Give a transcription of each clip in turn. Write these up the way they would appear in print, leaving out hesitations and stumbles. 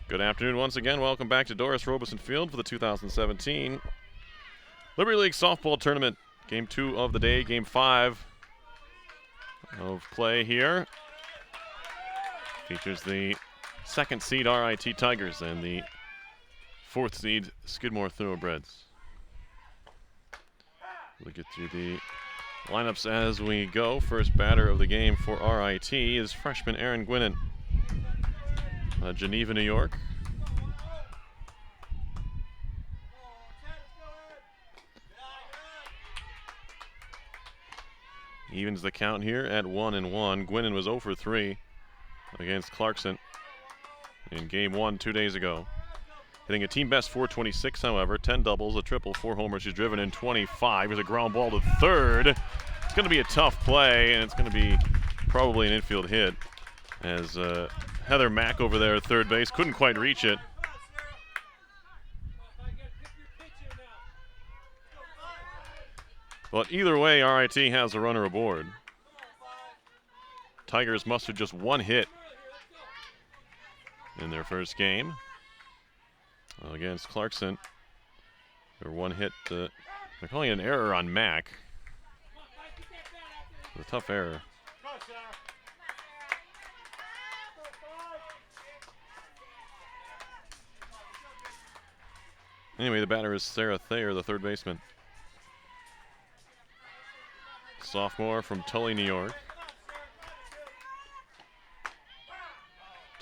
Good afternoon once again. Welcome back to Doris Robeson Field for the 2017 Liberty League Softball Tournament. Game 2 of the day, Game 5 of play here. Features the second seed RIT Tigers and the fourth seed Skidmore Thoroughbreds. We'll get through the lineups as we go. First batter of the game for RIT is freshman Aaron Gwinnen. Geneva, New York. Evens the count here at 1-1. Gwinnen was 0 for 3 against Clarkson in game 1 2 days ago. Hitting a team best .426, however, 10 doubles, a triple, 4 homers. She's driven in 25. Here's a ground ball to third. It's going to be a tough play, and it's going to be probably an infield hit as Heather Mack over there at third base couldn't quite reach it. But either way, RIT has a runner aboard. Tigers mustered just one hit in their first game against Clarkson. Their one hit, they're calling it an error on Mack. It's a tough error. Anyway, the batter is Sarah Thayer, the third baseman. Sophomore from Tully, New York.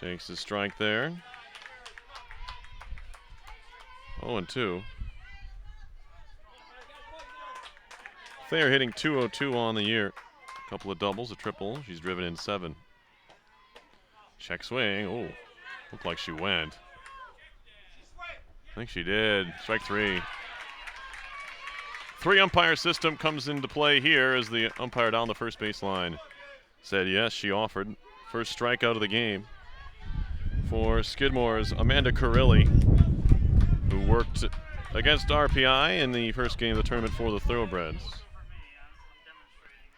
Takes the strike there. 0-2. Thayer hitting .202 on the year. A couple of doubles, a triple. She's driven in 7. Check swing. Oh, looked like she went. I think she did. Strike 3. 3-umpire system comes into play here as the umpire down the first baseline said yes, she offered. First strikeout of the game for Skidmore's Amanda Carilli, who worked against RPI in the first game of the tournament for the Thoroughbreds.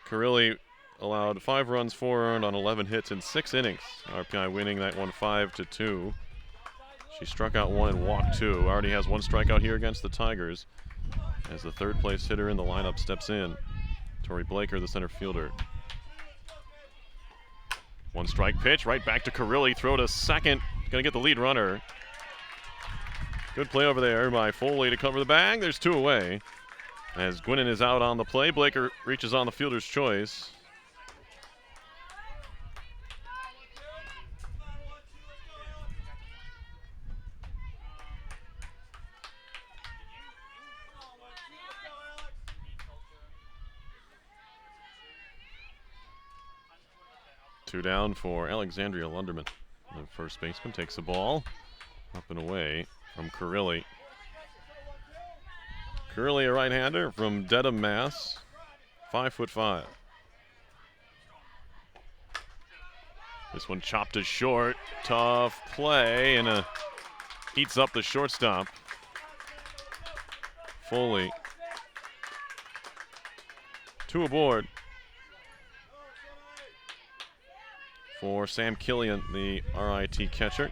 Carilli allowed 5 runs, 4 earned on 11 hits in 6 innings. RPI winning that one 5-2. She struck out 1 and walked 2. Already has 1 strikeout here against the Tigers as the third place hitter in the lineup steps in. Tori Blaker, the center fielder. 1 strike pitch, right back to Carilli. Throw to second. Gonna get the lead runner. Good play over there by Foley to cover the bag. There's 2 away. As Gwinnen is out on the play, Blaker reaches on the fielder's choice. Two down for Alexandria Lunderman. The first baseman takes the ball up and away from Carilli. Carilli, a right-hander from Dedham, Mass. 5'5". This one chopped to short. Tough play and eats up the shortstop. Foley. 2 aboard for Sam Killian, the RIT catcher.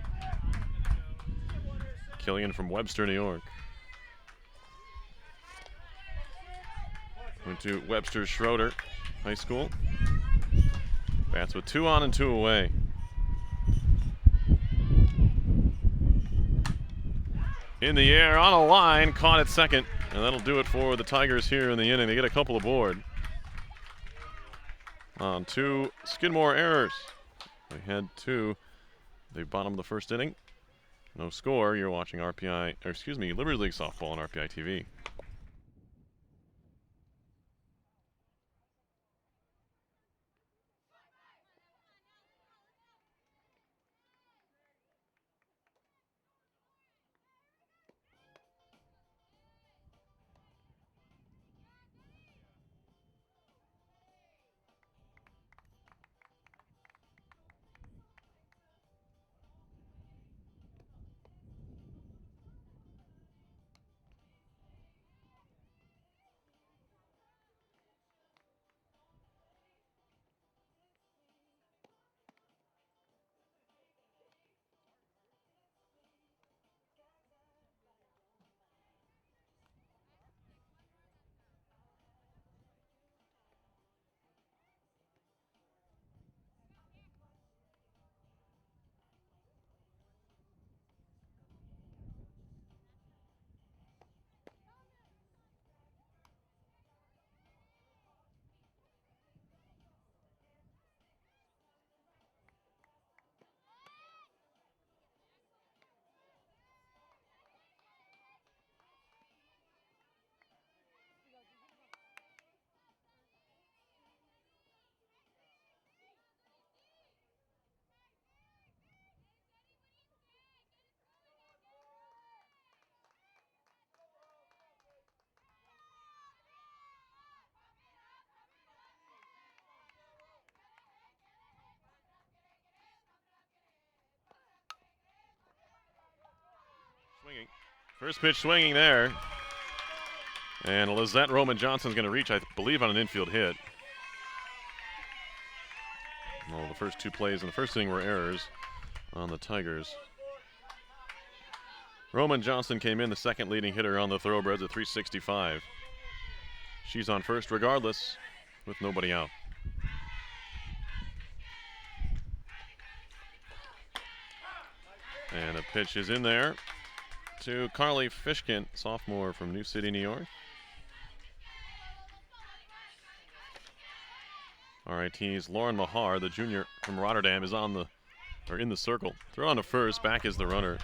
Killian from Webster, New York. Went to Webster Schroeder High School. Bats with 2 on and 2 away. In the air, on a line, caught at second. And that'll do it for the Tigers here in the inning. They get a couple aboard on 2 Skidmore errors. They had 2. They bottom of the first inning. No score. You're watching Liberty League Softball on RPI TV. First pitch swinging there. And Lizette Roman Johnson's going to reach, I believe, on an infield hit. Well, the first two plays in the first inning were errors on the Tigers. Roman Johnson came in the second leading hitter on the Thoroughbreds at 365. She's on first regardless with nobody out. And a pitch is in there to Carly Fishkin, sophomore from New City, New York. RIT's Lauren Mahar, the junior from Rotterdam, is in the circle. Throw on to first, back is the runner.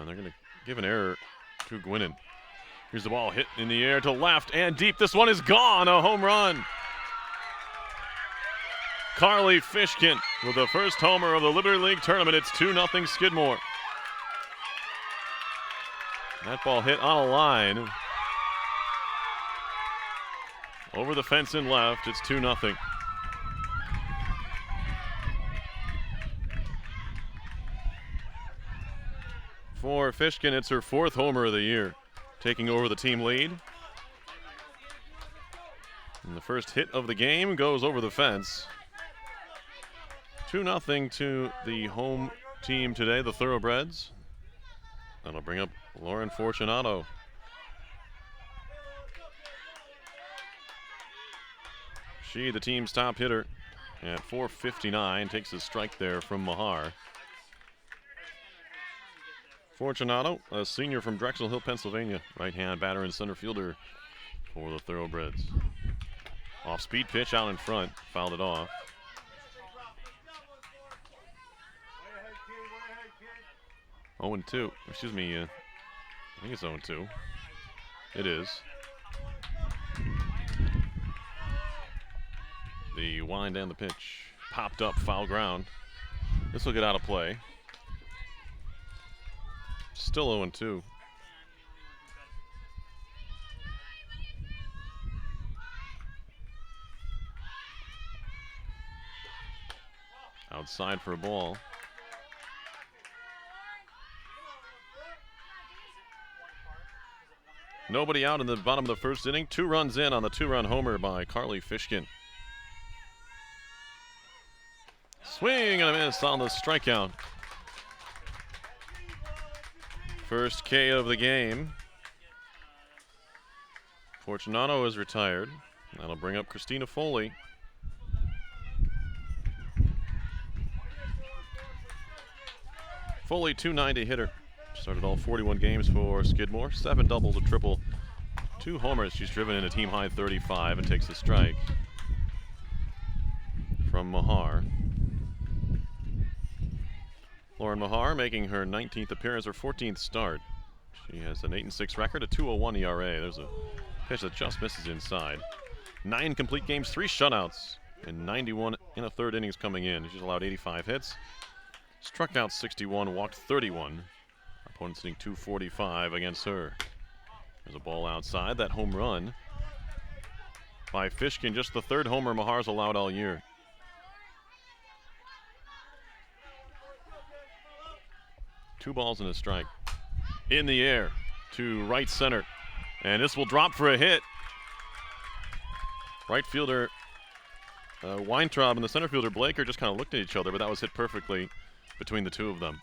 They're going to give an error to Gwinnen. Here's the ball hit in the air to left and deep. This one is gone, a home run. Carly Fishkin with the first homer of the Liberty League tournament. It's 2-0 Skidmore. That ball hit on a line. Over the fence and left, it's 2-0. For Fishkin, it's her fourth homer of the year, taking over the team lead. And the first hit of the game goes over the fence. 2-0 to the home team today, the Thoroughbreds. That'll bring up Lauren Fortunato. She, the team's top hitter, at .459, takes a strike there from Mahar. Fortunato, a senior from Drexel Hill, Pennsylvania, right-hand batter and center fielder for the Thoroughbreds. Off-speed pitch out in front, fouled it off. Oh, 0-2. Excuse me. I think it's 0-2. It is. The wind and the pitch popped up, foul ground. This will get out of play. Still 0-2. Outside for a ball. Nobody out in the bottom of the first inning. 2 runs in on the 2-run homer by Carly Fishkin. Swing and a miss on the strikeout. First K of the game. Fortunato is retired. That'll bring up Christina Foley. Foley, .290 hitter. Started all 41 games for Skidmore. 7 doubles, a triple, 2 homers. She's driven in a team high 35 and takes a strike from Mahar. Lauren Mahar making her 19th appearance, her 14th start. She has an 8-6 record, a 2.01 ERA. There's a pitch that just misses inside. 9 complete games, 3 shutouts, and 91 in a third innings coming in. She's allowed 85 hits, struck out 61, walked 31. Opponent sitting 245 against her. There's a ball outside. That home run by Fishkin, just the third homer Mahar's allowed all year. Two balls and a strike. In the air to right center. And this will drop for a hit. Right fielder Weintraub and the center fielder Blaker just kind of looked at each other, but that was hit perfectly between the two of them.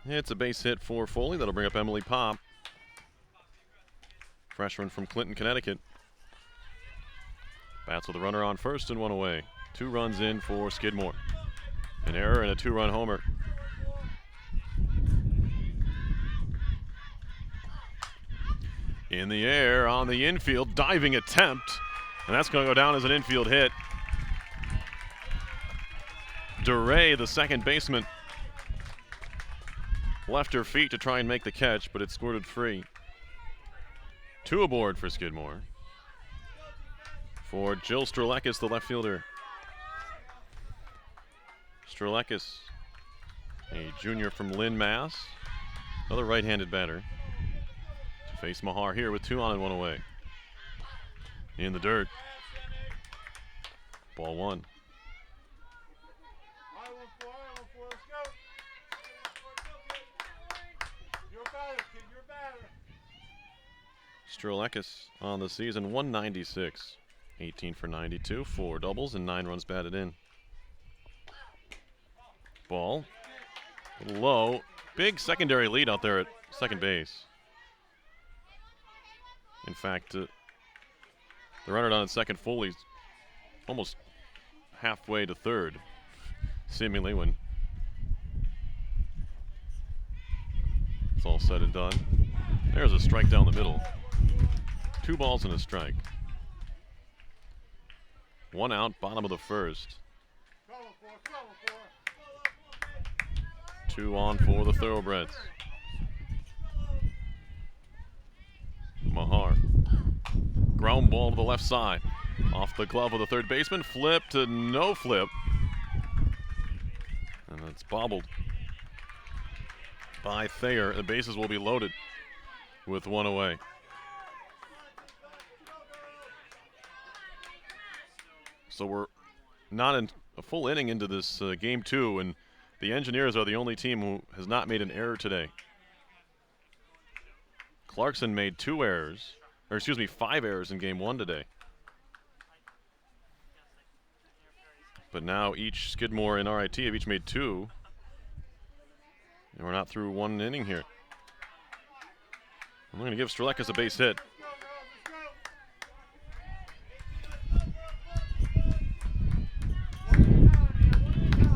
It's a base hit for Foley. That'll bring up Emily Pop. Freshman from Clinton, Connecticut. Bats with a runner on first and 1 away. 2 runs in for Skidmore. An error and a 2-run homer. In the air on the infield, diving attempt. And that's going to go down as an infield hit. DeRay, the second baseman, left her feet to try and make the catch, but it squirted free. 2 aboard for Skidmore. For Jill Strelekis, the left fielder. Strelekis, a junior from Lynn, Mass. Another right-handed batter. To face Mahar here with 2 on and 1 away. In the dirt. Ball one. Strelakis on the season, 196. 18 for 92, 4 doubles, and 9 runs batted in. Ball low. Big secondary lead out there at second base. In fact, the runner down at second fully almost halfway to third, seemingly, when it's all said and done. There's a strike down the middle. 2 balls and a strike. 1 out, bottom of the first. 2 on for the Thoroughbreds. Mahar. Ground ball to the left side. Off the glove of the third baseman. Flip to no flip. And it's bobbled by Thayer. The bases will be loaded with 1 away. So we're not in a full inning into this game 2, and the Engineers are the only team who has not made an error today. Clarkson made 5 errors in game 1 today. But now each Skidmore and RIT have each made 2. And we're not through 1 inning here. I'm going to give Strelakis a base hit.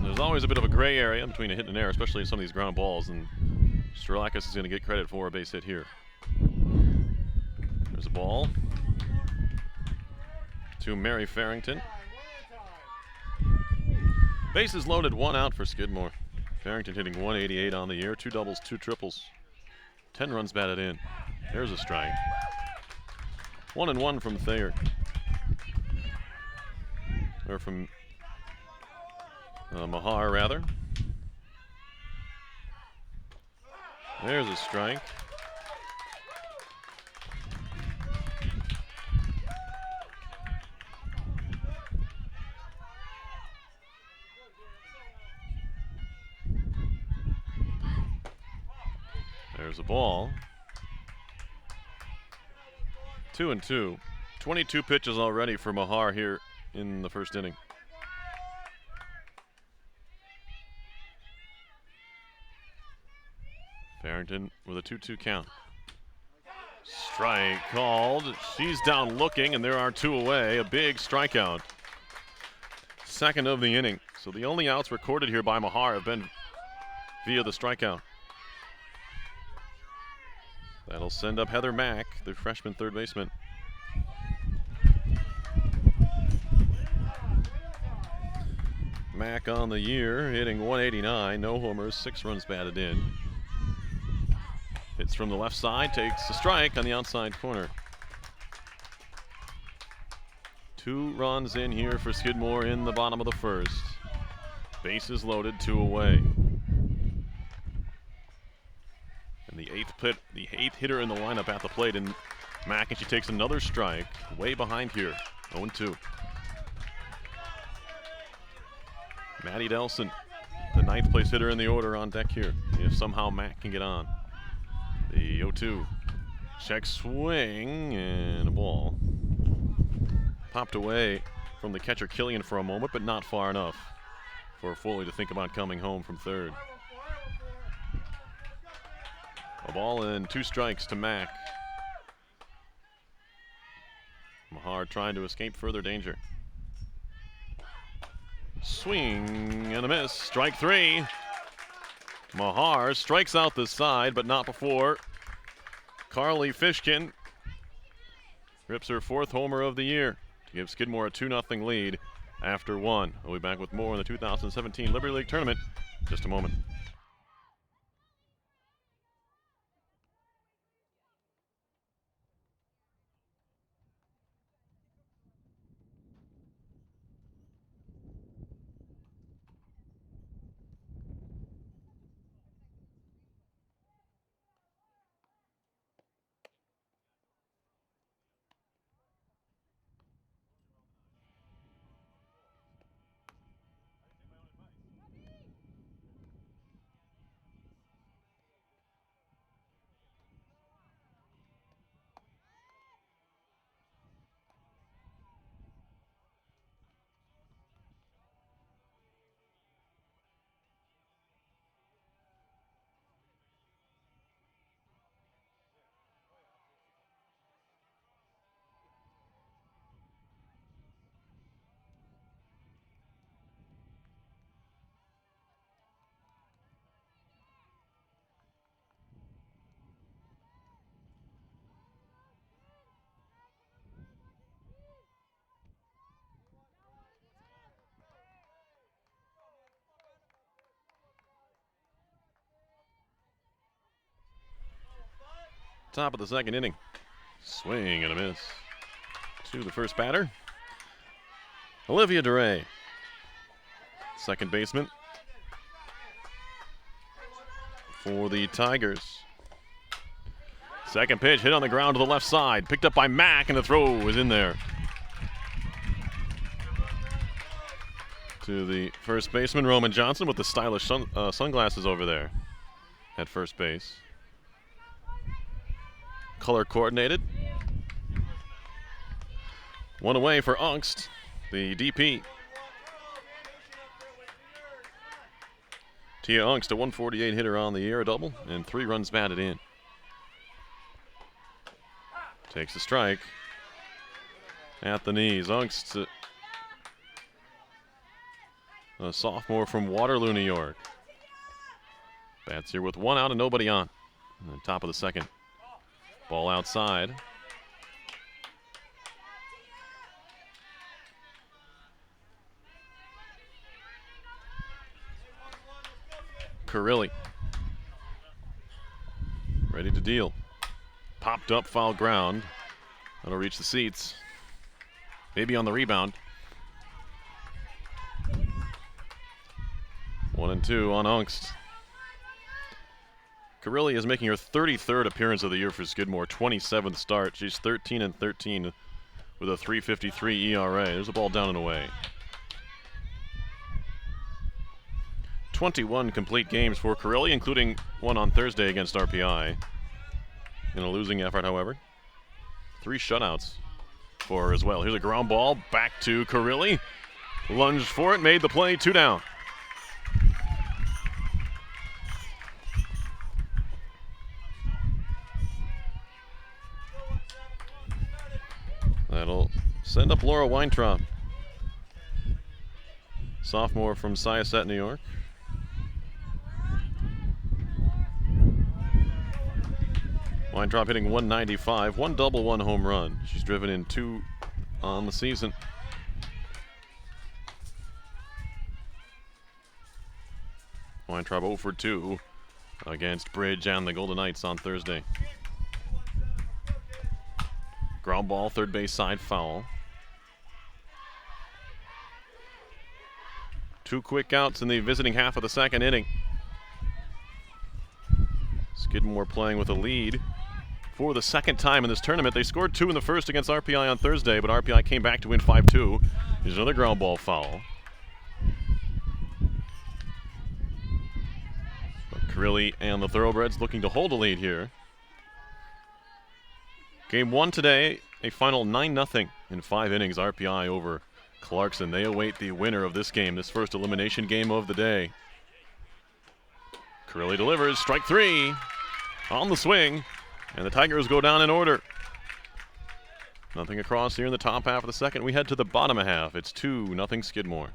There's always a bit of a gray area between a hit and an error, especially in some of these ground balls, and Strelakis is going to get credit for a base hit here. There's a ball to Mary Farrington. Bases loaded, 1 out for Skidmore. Farrington hitting 188 on the year, 2 doubles, 2 triples, 10 runs batted in. There's a strike. 1-1 from Thayer. Or from Mahar, rather. There's a strike. There's a ball. 2-2. 22 pitches already for Mahar here in the first inning. Farrington with a 2-2 count. Strike called. She's down looking, and there are 2 away. A big strikeout. Second of the inning. So the only outs recorded here by Mahar have been via the strikeout. That'll send up Heather Mack, the freshman third baseman. Mack on the year, hitting 189, no homers, 6 runs batted in. Hits from the left side, takes a strike on the outside corner. 2 runs in here for Skidmore in the bottom of the first. Bases loaded, 2 away. And the eighth hitter in the lineup at the plate, and Mack, and she takes another strike, way behind here, 0-2. Maddie Delson, the 9th place hitter in the order, on deck here, if somehow Mack can get on. The 0-2. Check swing, and a ball. Popped away from the catcher Killian for a moment, but not far enough for Foley to think about coming home from third. A ball and 2 strikes to Mack. Mahar trying to escape further danger. Swing and a miss. Strike 3. Mahar strikes out the side, but not before Carly Fishkin rips her 4th homer of the year to give Skidmore a 2-0 lead after 1. We'll be back with more in the 2017 Liberty League Tournament in just a moment. Top of the second inning. Swing and a miss. To the first batter, Olivia DeRay. Second baseman for the Tigers. Second pitch hit on the ground to the left side. Picked up by Mack, and the throw is in there. To the first baseman, Roman Johnson, with the stylish sunglasses over there at first base. Color coordinated. One away for Ungst, the DP. Tia Ungst, a 148 hitter on the year, a double, and 3 runs batted in. Takes a strike at the knees. Ungst, a sophomore from Waterloo, New York. Bats here with 1 out and nobody on. And the top of the second. Ball outside. Carilli. Ready to deal. Popped up, foul ground. That'll reach the seats. Maybe on the rebound. 1-2 on Ungst. Carilli is making her 33rd appearance of the year for Skidmore, 27th start. She's 13-13 with a 3.53 ERA. There's a ball down and away. 21 complete games for Carilli, including one on Thursday against RPI. In a losing effort, however. 3 shutouts for her as well. Here's a ground ball back to Carilli. Lunged for it, made the play, 2 down. That'll send up Laura Weintraub. Sophomore from Syosset, New York. Weintraub hitting 195, 1 double, 1 home run. She's driven in 2 on the season. Weintraub 0 for 2 against Bridge and the Golden Knights on Thursday. Ground ball, third base side, foul. 2 quick outs in the visiting half of the second inning. Skidmore playing with a lead for the second time in this tournament. They scored 2 in the first against RPI on Thursday, but RPI came back to win 5-2. Here's another ground ball foul. But Carilli and the Thoroughbreds looking to hold a lead here. Game 1 today, a final 9-0 in 5 innings. RPI over Clarkson. They await the winner of this game, this first elimination game of the day. Carilli delivers, strike 3 on the swing, and the Tigers go down in order. Nothing across here in the top half of the second. We head to the bottom half. It's 2-0 Skidmore.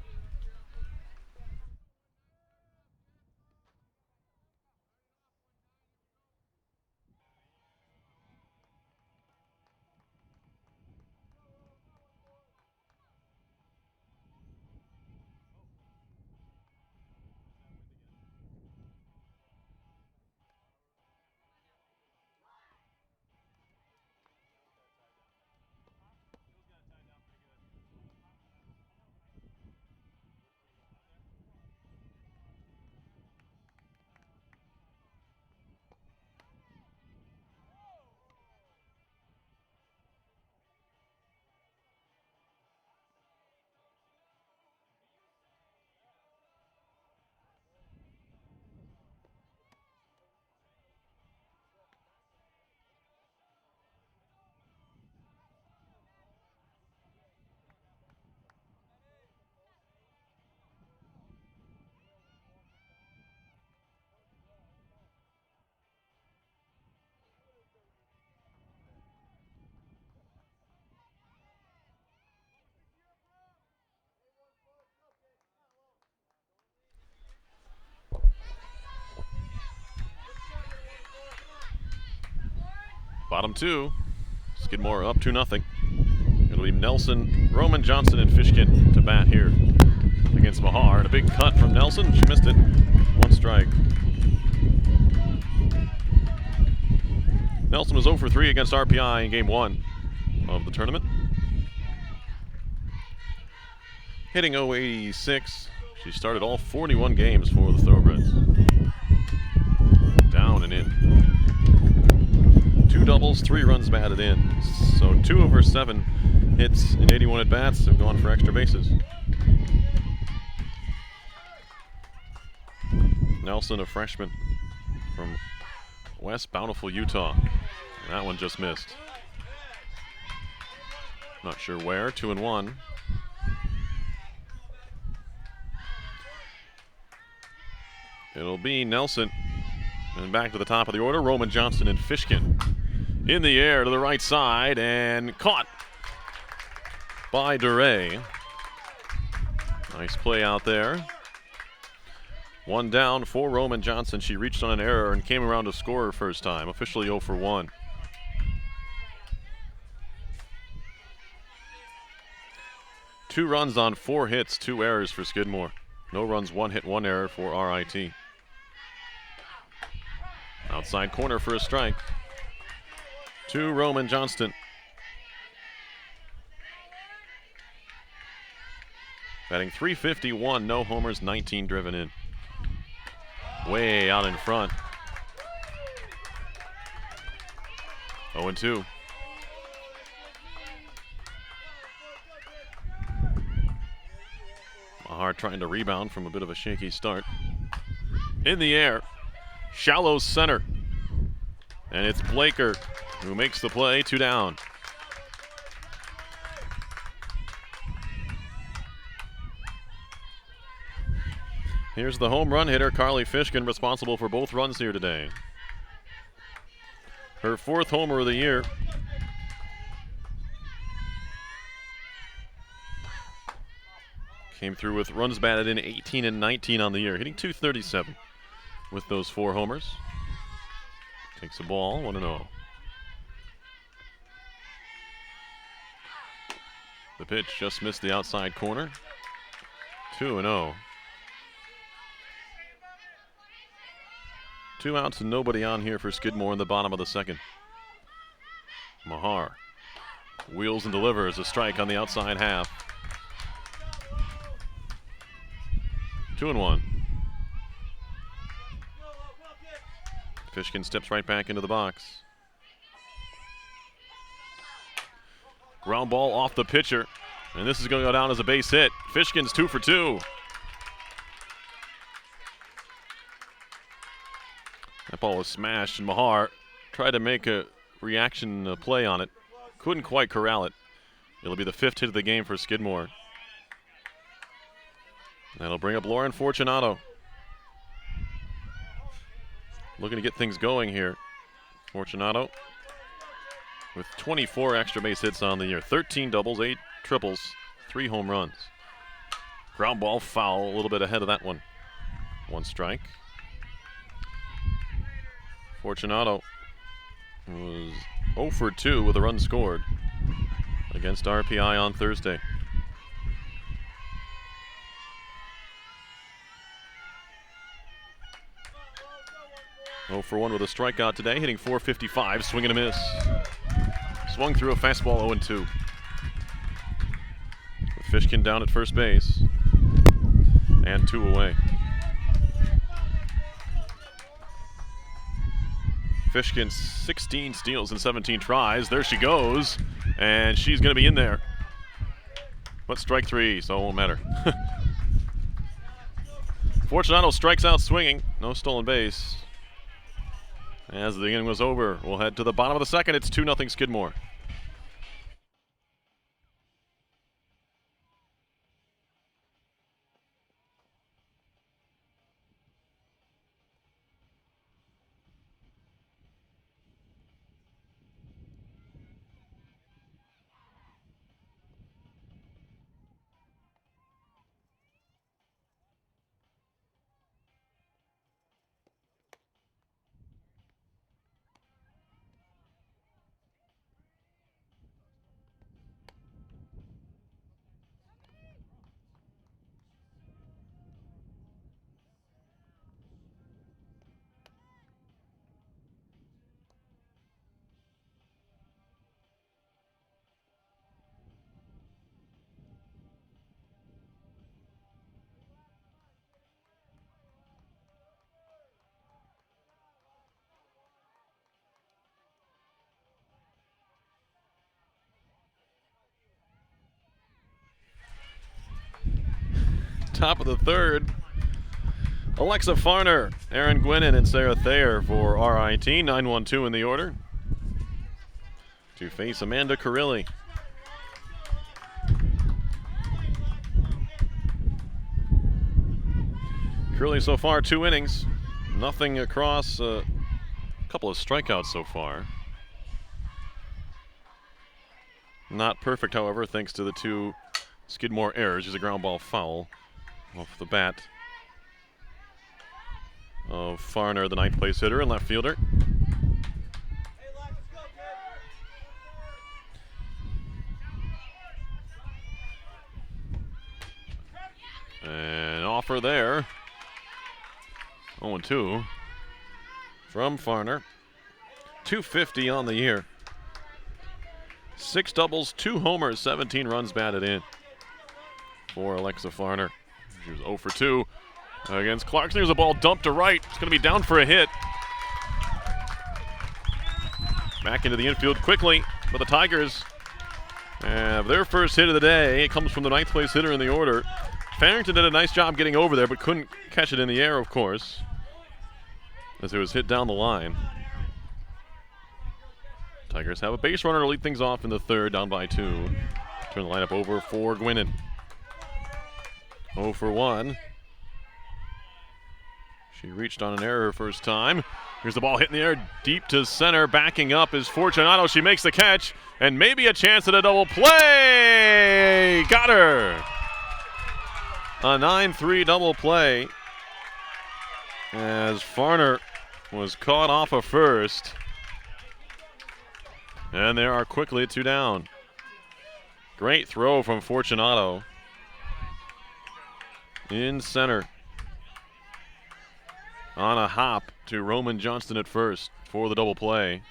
Bottom 2, Skidmore up 2-0. It'll be Nelson, Roman, Johnson, and Fishkin to bat here against Mahar. And a big cut from Nelson. She missed it. 1 strike. Nelson was 0 for 3 against RPI in game 1 of the tournament. Hitting .086. She started all 41 games for the Thoroughbreds. Down and in. 2 doubles, 3 runs batted in. So 2 of her 7 hits in 81 at-bats have gone for extra bases. Nelson, a freshman from West Bountiful, Utah. That one just missed. Not sure where. 2-1. It'll be Nelson. And back to the top of the order, Roman Johnston and Fishkin. In the air to the right side and caught by DeRay. Nice play out there. 1 down for Roman Johnston. She reached on an error and came around to score her first time. Officially 0 for 1. Two runs on 4 hits, 2 errors for Skidmore. No runs, 1 hit, 1 error for RIT. Outside corner for a strike. To Roman Johnston. Batting .351, no homers, 19 driven in. Way out in front. 0-2. Mahar trying to rebound from a bit of a shaky start. In the air. Shallow center. And it's Blaker who makes the play. 2 down. Here's the home run hitter, Carly Fishkin, responsible for both runs here today. Her 4th homer of the year. Came through with runs batted in 18 and 19 on the year, hitting .237 with those 4 homers. Takes a ball, 1-0. The pitch just missed the outside corner. 2-0. 2 outs and nobody on here for Skidmore in the bottom of the 2nd. Mahar wheels and delivers a strike on the outside half. 2-1. Fishkin steps right back into the box. Ground ball off the pitcher, and this is going to go down as a base hit. Fishkin's 2 for 2. That ball was smashed, and Mahar tried to make a reaction play on it. Couldn't quite corral it. It'll be the 5th hit of the game for Skidmore. That'll bring up Lauren Fortunato. Looking to get things going here. Fortunato with 24 extra base hits on the year. 13 doubles, 8 triples, 3 home runs. Ground ball foul, a little bit ahead of that one. 1 strike. Fortunato was 0 for 2 with a run scored against RPI on Thursday. Oh for 1 with a strikeout today, hitting .455, swing and a miss. Swung through a fastball, 0-2. With Fishkin down at first base. And 2 away. Fishkin 16 steals and 17 tries. There she goes. And she's going to be in there. But strike 3, so it won't matter. Fortunato strikes out swinging. No stolen base. As the inning was over, we'll head to the bottom of the 2nd. It's 2-0 Skidmore. top of the third. Alexa Farner, Aaron Gwinnen, and Sarah Thayer for RIT. 9-1-2 in the order to face Amanda Carilli. Carilli so far 2 innings, nothing across, a couple of strikeouts so far. Not perfect, however, thanks to the 2 Skidmore errors. Here's a ground ball foul off the bat of Farner, the 9th place hitter and left fielder. And offer there. 0-2 from Farner. 250 on the year. 6 doubles, 2 homers, 17 runs batted in for Alexa Farner. She was 0 for 2 against Clarkson. Here's a ball dumped to right. It's going to be down for a hit. Back into the infield quickly for the Tigers. And their first hit of the day, it comes from the 9th place hitter in the order. Farrington did a nice job getting over there, but couldn't catch it in the air, of course, as it was hit down the line. Tigers have a base runner to lead things off in the third, down by 2. Turn the lineup over for Gwinnen. 0 for 1. She reached on an error her first time. Here's the ball hit in the air deep to center. Backing up is Fortunato. She makes the catch, and maybe a chance at a double play. Got her. A 9-3 double play as Farner was caught off of first. And there are quickly 2 down. Great throw from Fortunato in center. On a hop to Roman Johnston at first for the double play.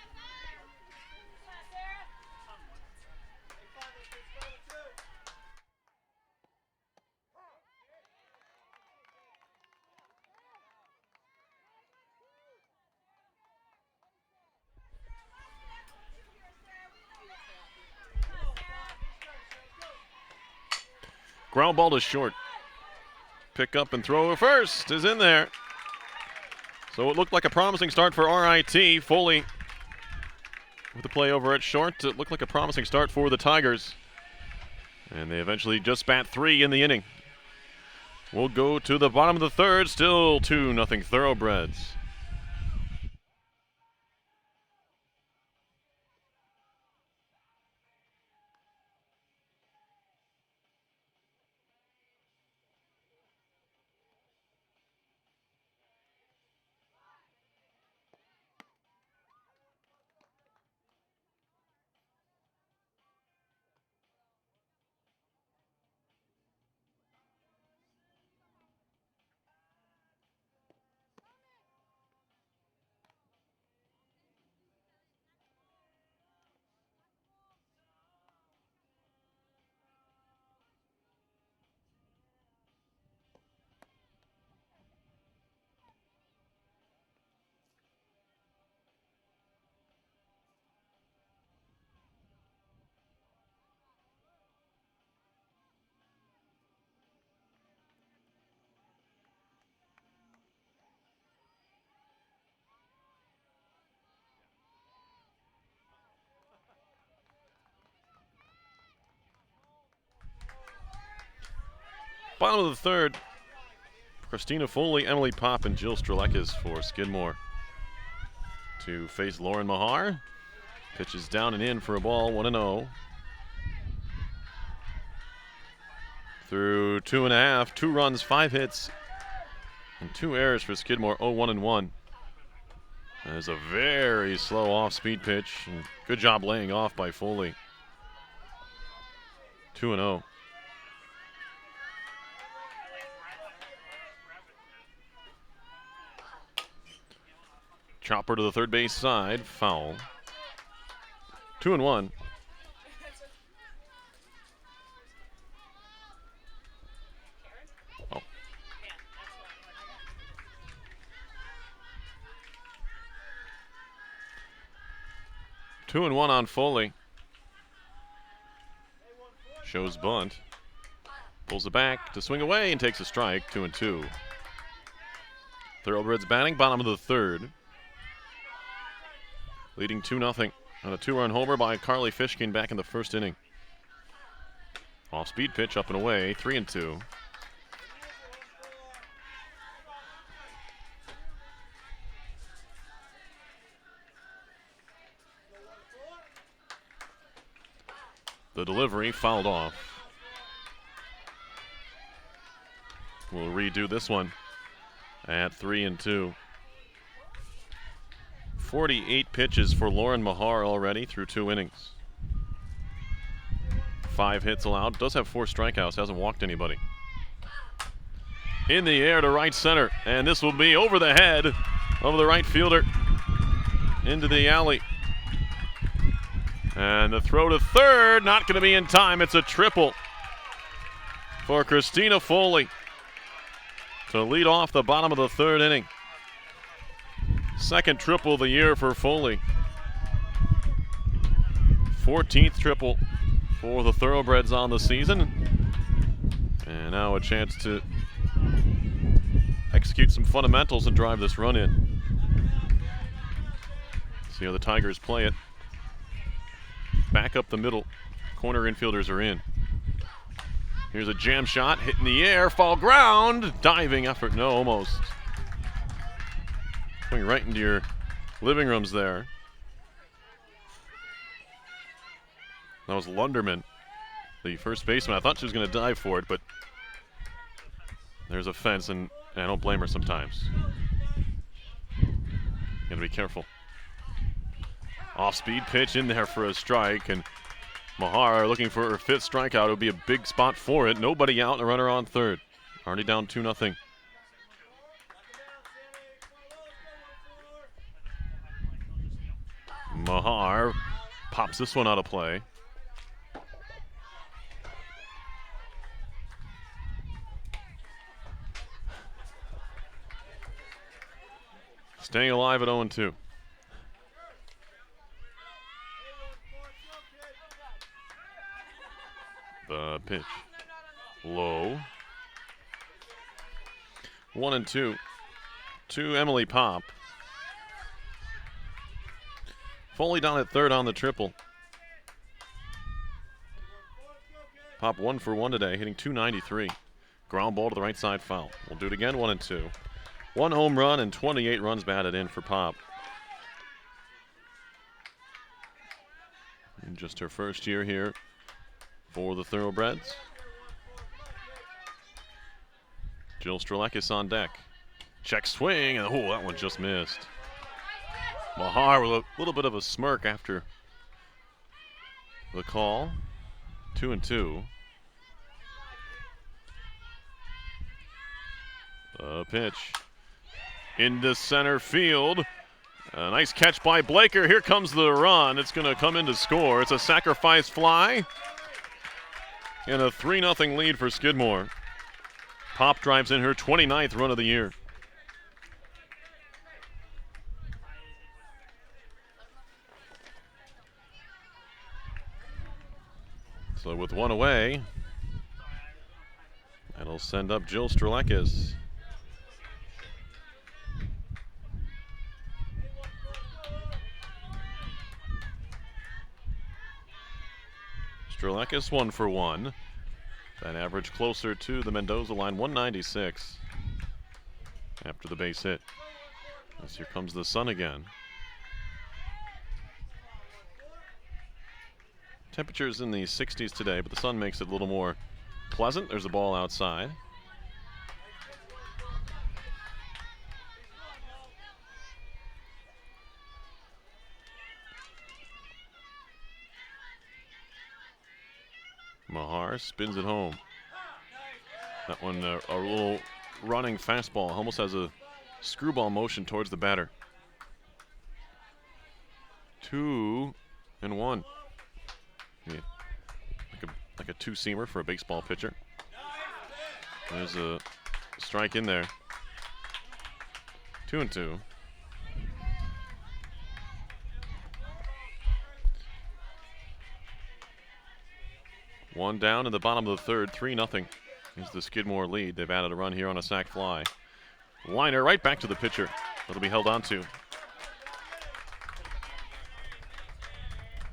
Ground ball to short. Pick up and throw to first is in there. So it looked like a promising start for RIT. Foley with the play over at short. It looked like a promising start for the Tigers. And they eventually just bat 3 in the inning. We'll go to the bottom of the third. Still 2-0 Thoroughbreds. Bottom of the third, Christina Foley, Emily Pop, and Jill Strelekis for Skidmore to face Lauren Mahar. Pitches down and in for a ball, 1-0. Through 2.5, 2 runs, 5 hits, and 2 errors for Skidmore, 0-1-1. There's a very slow off-speed pitch. And good job laying off by Foley. 2-0. Chopper to the third base side, foul. 2-1. Oh. Two and one on Foley. Shows bunt. Pulls it back to swing away and takes a strike. 2-2. Thoroughbreds batting, bottom of the third. Leading 2-0 on a 2-run homer by Carly Fishkin back in the first inning. Off-speed pitch up and away, 3-2. The delivery fouled off. We'll redo this one at 3-2. 48 pitches for Lauren Mahar already through 2 innings. 5 hits allowed. Does have 4 strikeouts. Hasn't walked anybody. In the air to right center. And this will be over the head of the right fielder. Into the alley. And the throw to third. Not going to be in time. It's a triple for Christina Foley to lead off the bottom of the third inning. Second triple of the year for Foley. 14th triple for the Thoroughbreds on the season. And now a chance to execute some fundamentals and drive this run in. See how the Tigers play it. Back up the middle. Corner infielders are in. Here's a jam shot, hit in the air, fall ground. Diving effort, no, almost. Going right into your living rooms there. That was Lunderman, the first baseman. I thought she was going to dive for it, but there's a fence, and I don't blame her sometimes. Got to be careful. Off-speed pitch in there for a strike, and Mahar looking for her 5th strikeout. It would be a big spot for it. Nobody out and a runner on third. Already down 2-0. Mahar pops this one out of play. Staying alive at 0-2. The pitch. Low. 1-2. To Emily Pop. Foley down at third on the triple. Pop 1 for 1 today, hitting .293. Ground ball to the right side, foul. We'll do it again, 1-2. 1 home run and 28 runs batted in for Pop. In just her first year here for the Thoroughbreds. Jill Strelakis on deck. Check swing, and that one just missed. Mahar with a little bit of a smirk after the call. 2-2. The pitch into center field. A nice catch by Blaker. Here comes the run. It's going to come in to score. It's a sacrifice fly. And a 3-0 lead for Skidmore. Pop drives in her 29th run of the year. So with 1 away, that'll send up Jill Strelakis. Strelakis 1 for 1. That average closer to the Mendoza line, 196 after the base hit. As here comes the sun again. Temperatures in the 60s today, but the sun makes it a little more pleasant. There's a ball outside. Mahar spins it home. That one a little running fastball, almost has a screwball motion towards the batter. 2-1. Yeah. Like a two-seamer for a baseball pitcher. There's a strike in there. 2-2. One down in the bottom of the third, 3-0. Here's the Skidmore lead. They've added a run here on a sac fly. Liner right back to the pitcher. That'll be held on to.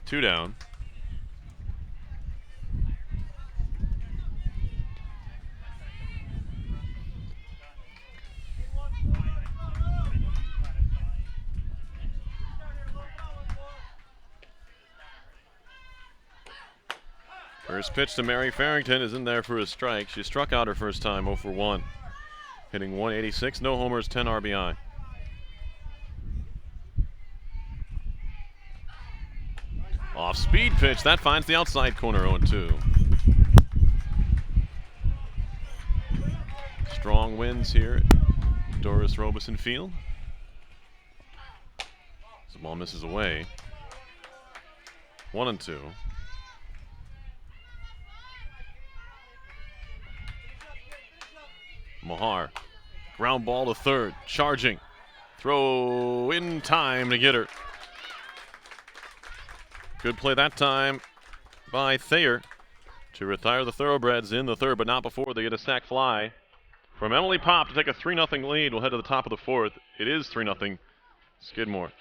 2 down. First pitch to Mary Farrington is in there for a strike. She struck out her first time, 0 for 1. Hitting 186, no homers, 10 RBI. Off-speed pitch, that finds the outside corner, 0-2. Strong winds here at Doris Robeson Field. The ball misses away. 1-2. Mahar, ground ball to third, charging. Throw in time to get her. Good play that time by Thayer to retire the Thoroughbreds in the third, but not before they get a sac fly from Emily Pop to take a 3-0 lead. We'll head to the top of the fourth. It is 3-0 Skidmore.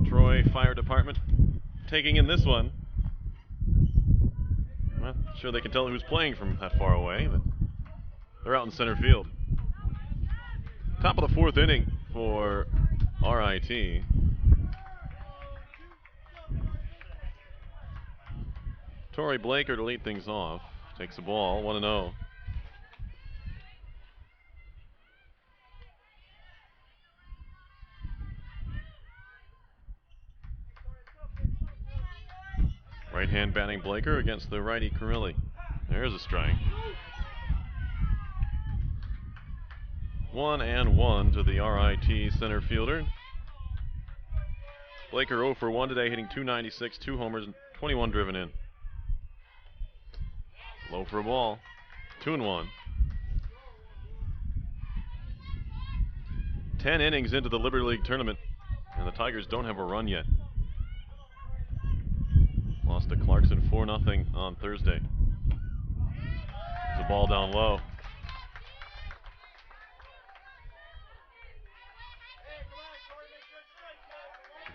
Troy Fire Department taking in this one. Not sure they can tell who's playing from that far away, but they're out in center field. Top of the fourth inning for RIT. Tori Blaker to lead things off. Takes the ball, 1-0. Right-hand batting Blaker against the righty Carilli. There's a strike. 1-1 to the RIT center fielder. Blaker 0 for 1 today, hitting .296, 2 homers, and 21 driven in. Low for a ball. 2-1. 10 innings into the Liberty League tournament, and the Tigers don't have a run yet. Lost to Clarkson 4-0 on Thursday. There's a ball down low.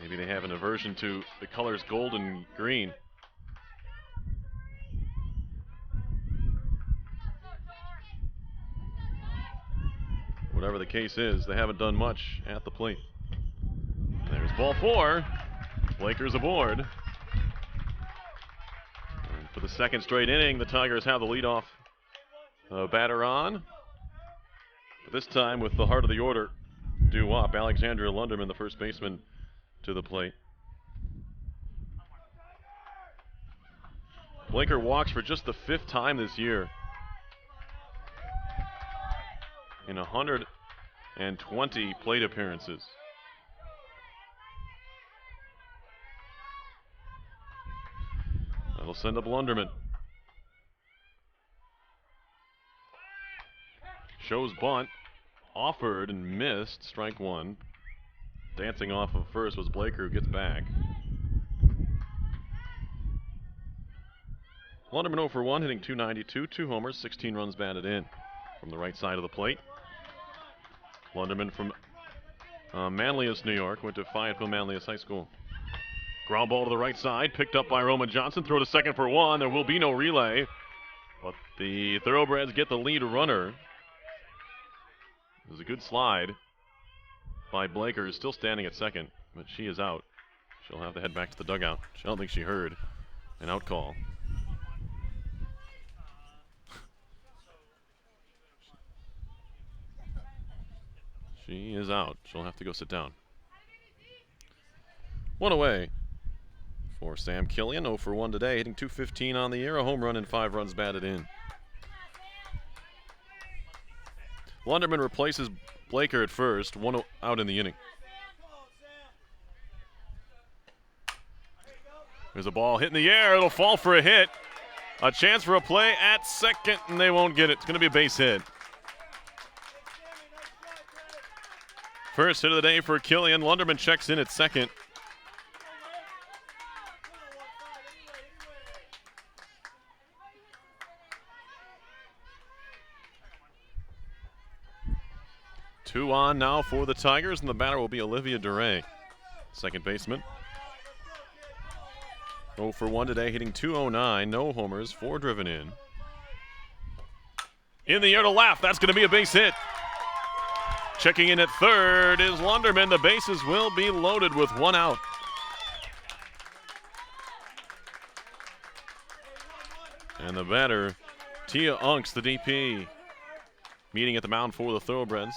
Maybe they have an aversion to the colors gold and green. Whatever the case is, they haven't done much at the plate. There's ball 4. Blaker's aboard. And for the second straight inning, the Tigers have the leadoff batter on. But this time with the heart of the order due up, Alexandria Lunderman, the first baseman, to the plate. Blaker walks for just the 5th time this year in 120 plate appearances. That'll send up Lunderman. Shows bunt, offered and missed, strike 1. Dancing off of first was Blaker, who gets back. Lunderman 0 for 1, hitting .292, 2 homers, 16 runs batted in. From the right side of the plate, Lunderman from Manlius, New York, went to Fayetteville Manlius High School. Ground ball to the right side, picked up by Roman Johnson. Throw to second for 1. There will be no relay. But the Thoroughbreds get the lead runner. It was a good slide by Blaker, still standing at second, but she is out. She'll have to head back to the dugout. I don't think she heard an out call. She is out. She'll have to go sit down. One away for Sam Killian. 0 for 1 today, hitting .215 on the year, a home run and 5 runs batted in. Lunderman replaces Blaker at first, 1 out in the inning. There's a ball hit in the air. It'll fall for a hit. A chance for a play at second, and they won't get it. It's going to be a base hit. First hit of the day for Killian. Lunderman checks in at second. Two on now for the Tigers, and the batter will be Olivia Duray, second baseman. 0 for 1 today, hitting .209, no homers, 4 driven in. In the air to left, that's going to be a base hit. Checking in at third is Lunderman. The bases will be loaded with 1 out. And the batter, Tia Unks, the DP, meeting at the mound for the Thoroughbreds.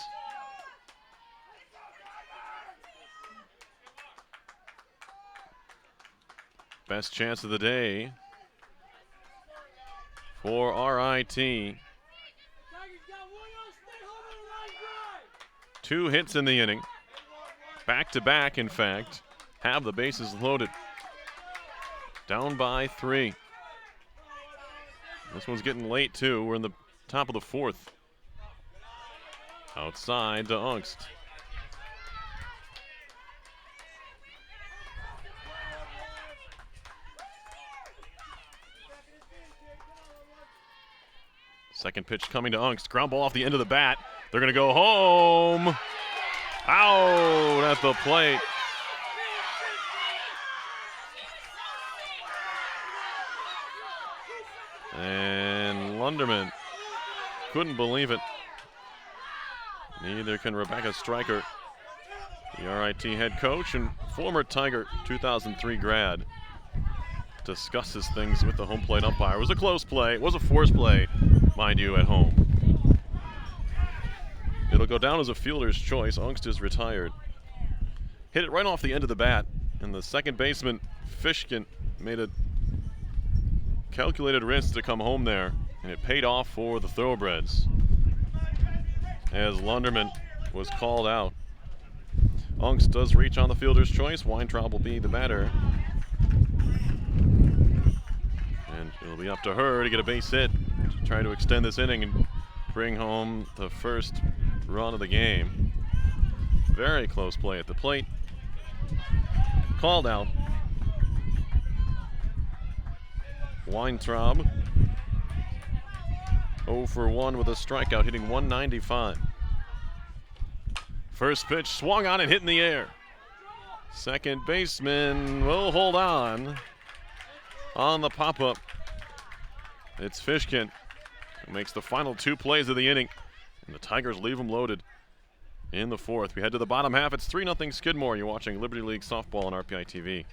Best chance of the day for RIT. 2 hits in the inning. Back-to-back, in fact. Have the bases loaded. Down by 3. This one's getting late, too. We're in the top of the 4th. Outside to Ungst. Second pitch coming to Ungst. Ground ball off the end of the bat. They're going to go home. Out at the plate. And Lunderman couldn't believe it. Neither can Rebecca Stryker, the RIT head coach and former Tiger 2003 grad. Discusses things with the home plate umpire. It was a close play. It was a forced play, mind you, at home. It'll go down as a fielder's choice. Ungst is retired. Hit it right off the end of the bat, and the second baseman, Fishkin, made a calculated risk to come home there, and it paid off for the Thoroughbreds as Lunderman was called out. Ungst does reach on the fielder's choice. Weintraub will be the batter. And it'll be up to her to get a base hit to try to extend this inning and bring home the first run of the game. Very close play at the plate. Called out. Weintraub 0 for 1 with a strikeout, hitting .195. First pitch swung on and hit in the air. Second baseman will hold on the pop-up. It's Fishkin who makes the final 2 plays of the inning, and the Tigers leave them loaded in the 4th. We head to the bottom half. It's 3-0 Skidmore. You're watching Liberty League Softball on RPI TV.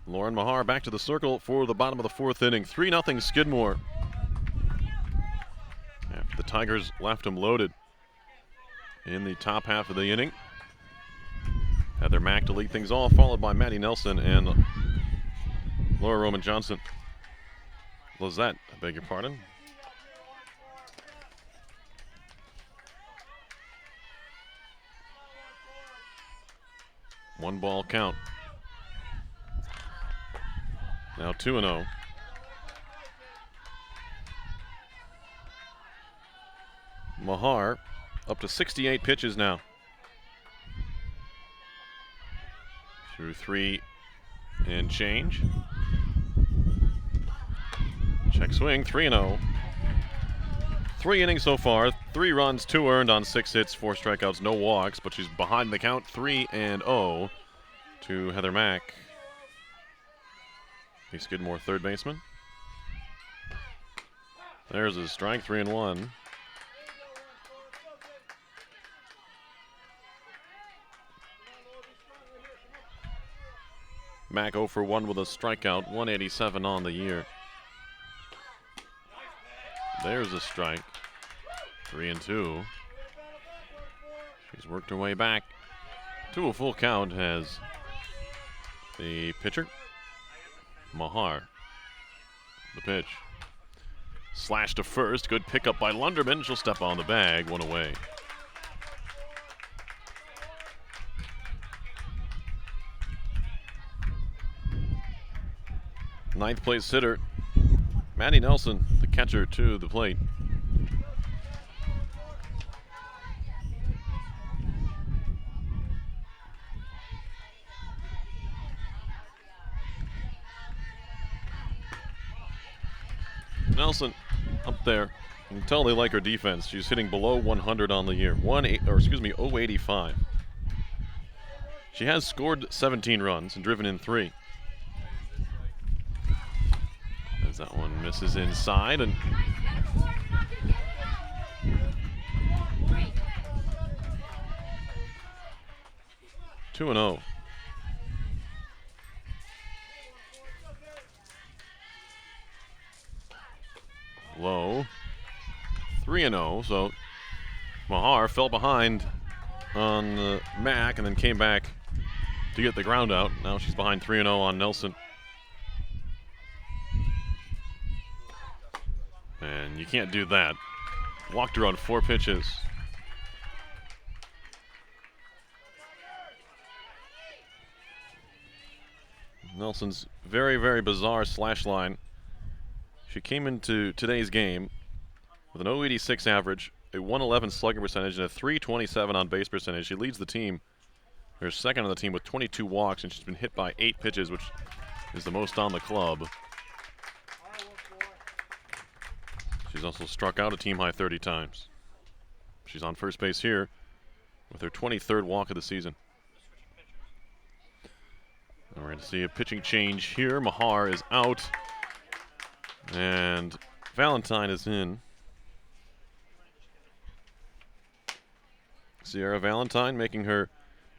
Lauren Mahar back to the circle for the bottom of the 4th inning. 3-0 Skidmore. After the Tigers left them loaded in the top half of the inning. Heather Mack to lead things off, followed by Maddie Nelson and Laura Roman Johnson. Lizette, I beg your pardon. One ball count. Now 2-0. Mahar up to 68 pitches now. Through 3 and change. Check swing, 3-0. 3 innings so far, 3 runs, 2 earned on 6 hits, 4 strikeouts, no walks, but she's behind the count, 3-0 to Heather Mack, the Skidmore third baseman. There's a strike, 3-1. Mack 0 for 1 with a strikeout, 187 on the year. There's a strike, 3-2. She's worked her way back to a full count as the pitcher, Mahar. The pitch. Slash to first, good pickup by Lunderman. She'll step on the bag, 1 away. Ninth place hitter, Maddie Nelson, the catcher, to the plate. Nelson up there. You can tell they like her defense. She's hitting below 100 on the year. 085. She has scored 17 runs and driven in 3. As that one misses inside, and two and 0. Low. 3-0. So Mahar fell behind on Mack and then came back to get the ground out. Now she's behind 3-0 on Nelson. And you can't do that. Walked her on 4 pitches. Nelson's very, very bizarre slash line. She came into today's game with an 086 average, a 111 slugging percentage, and a 327 on base percentage. She leads the team. Her second on the team with 22 walks, and she's been hit by 8 pitches, which is the most on the club. She's also struck out a team-high 30 times. She's on first base here with her 23rd walk of the season. And we're going to see a pitching change here. Mahar is out, and Valentine is in. Sierra Valentine making her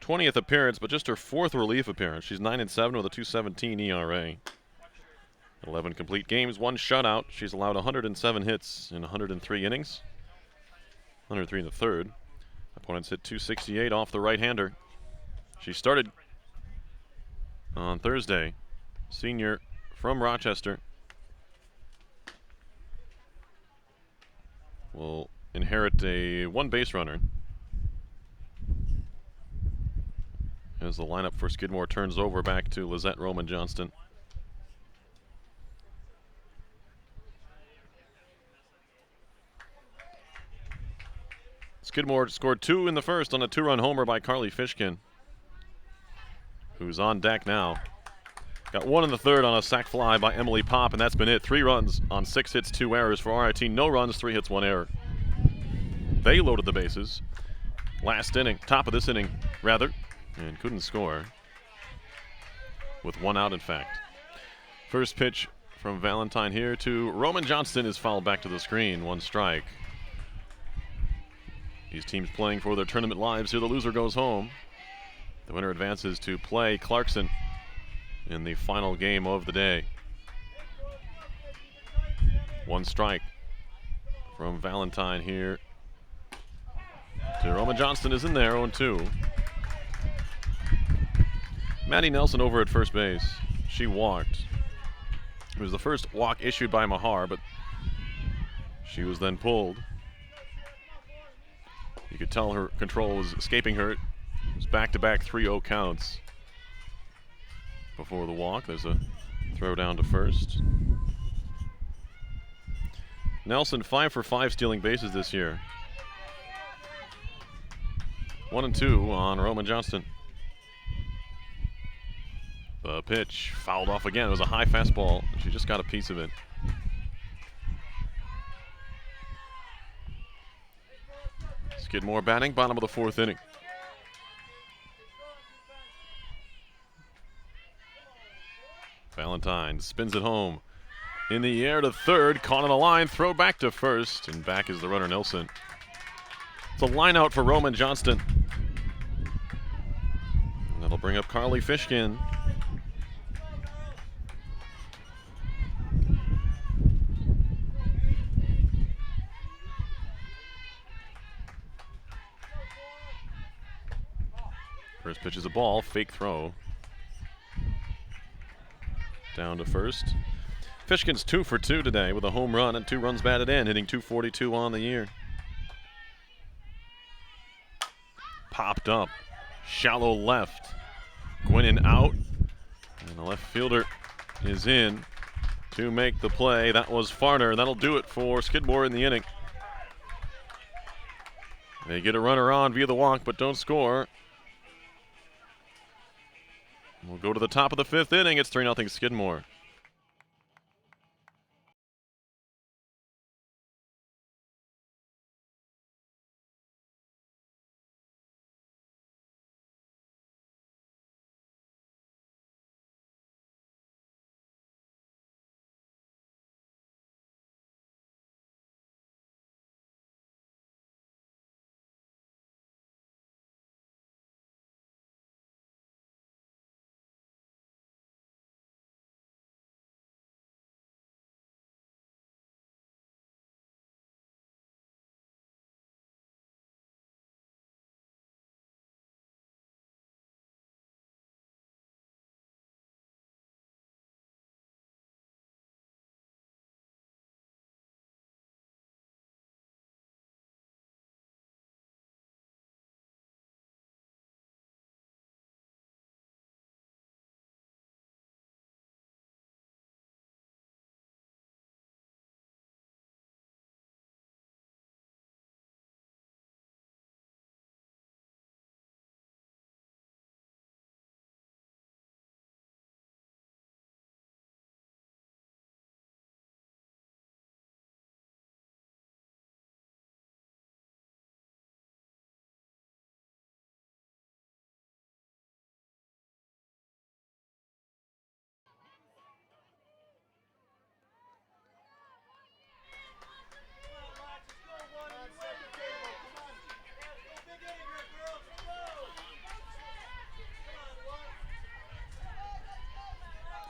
20th appearance, but just her 4th relief appearance. She's 9-7 with a 2.17 ERA. 11 complete games, 1 shutout. She's allowed 107 hits in 103 innings. 103 in the third. Opponents hit 268 off the right-hander. She started on Thursday. Senior from Rochester. Will inherit a 1 base runner as the lineup for Skidmore turns over back to Lizette Roman Johnston. Skidmore scored 2 in the first on a 2-run homer by Carly Fishkin, who's on deck now. Got 1 in the third on a sac fly by Emily Pop, and that's been it. 3 runs on 6 hits, 2 errors for RIT. No runs, 3 hits, 1 error. They loaded the bases last inning, top of this inning, rather, and couldn't score with 1 out, in fact. First pitch from Valentine here to Roman Johnston is fouled back to the screen. 1 strike. These teams playing for their tournament lives here. The loser goes home. The winner advances to play Clarkson in the final game of the day. One strike from Valentine here to Roman Johnston is in there, 0-2. Maddie Nelson over at first base. She walked. It was the first walk issued by Mahar, but she was then pulled. You could tell her control was escaping her. It was back-to-back 3-0 counts before the walk. There's a throw down to first. Nelson 5 for 5 stealing bases this year. 1-2 on Roman Johnston. The pitch fouled off again. It was a high fastball. She just got a piece of it. Skidmore batting, bottom of the 4th inning. Valentine spins it home. In the air to third, caught on the line, throw back to first, and back is the runner Nelson. It's a line out for Roman Johnston. And that'll bring up Carly Fishkin. First pitch is a ball, fake throw. Down to first. Fishkin's 2 for 2 today with a home run and 2 runs batted in, hitting .242 on the year. Popped up, shallow left. Gwinnen out, and the left fielder is in to make the play. That was Farner. That'll do it for Skidmore in the inning. They get a runner on via the walk, but don't score. We'll go to the top of the 5th inning. It's 3-0 Skidmore.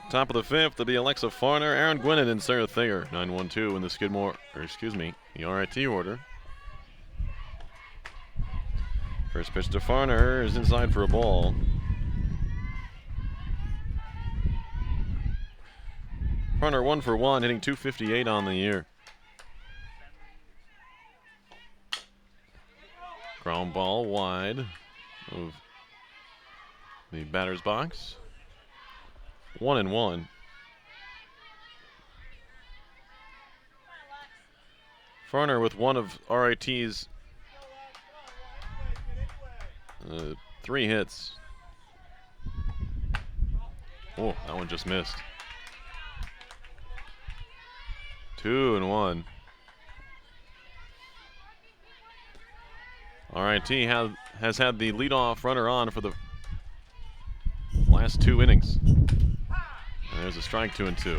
Top of the 5th, it'll be Alexa Farner, Aaron Gwinnen, and Sarah Thayer. 9-1-2 in the Skidmore, the RIT order. First pitch to Farner is inside for a ball. Farner 1 for 1, hitting .258 on the year. Ground ball wide of the batter's box. 1-1. Farner with one of RIT's 3 hits. Oh, that one just missed. 2-1. RIT has had the leadoff runner on for the last 2 innings. And there's a strike, 2-2.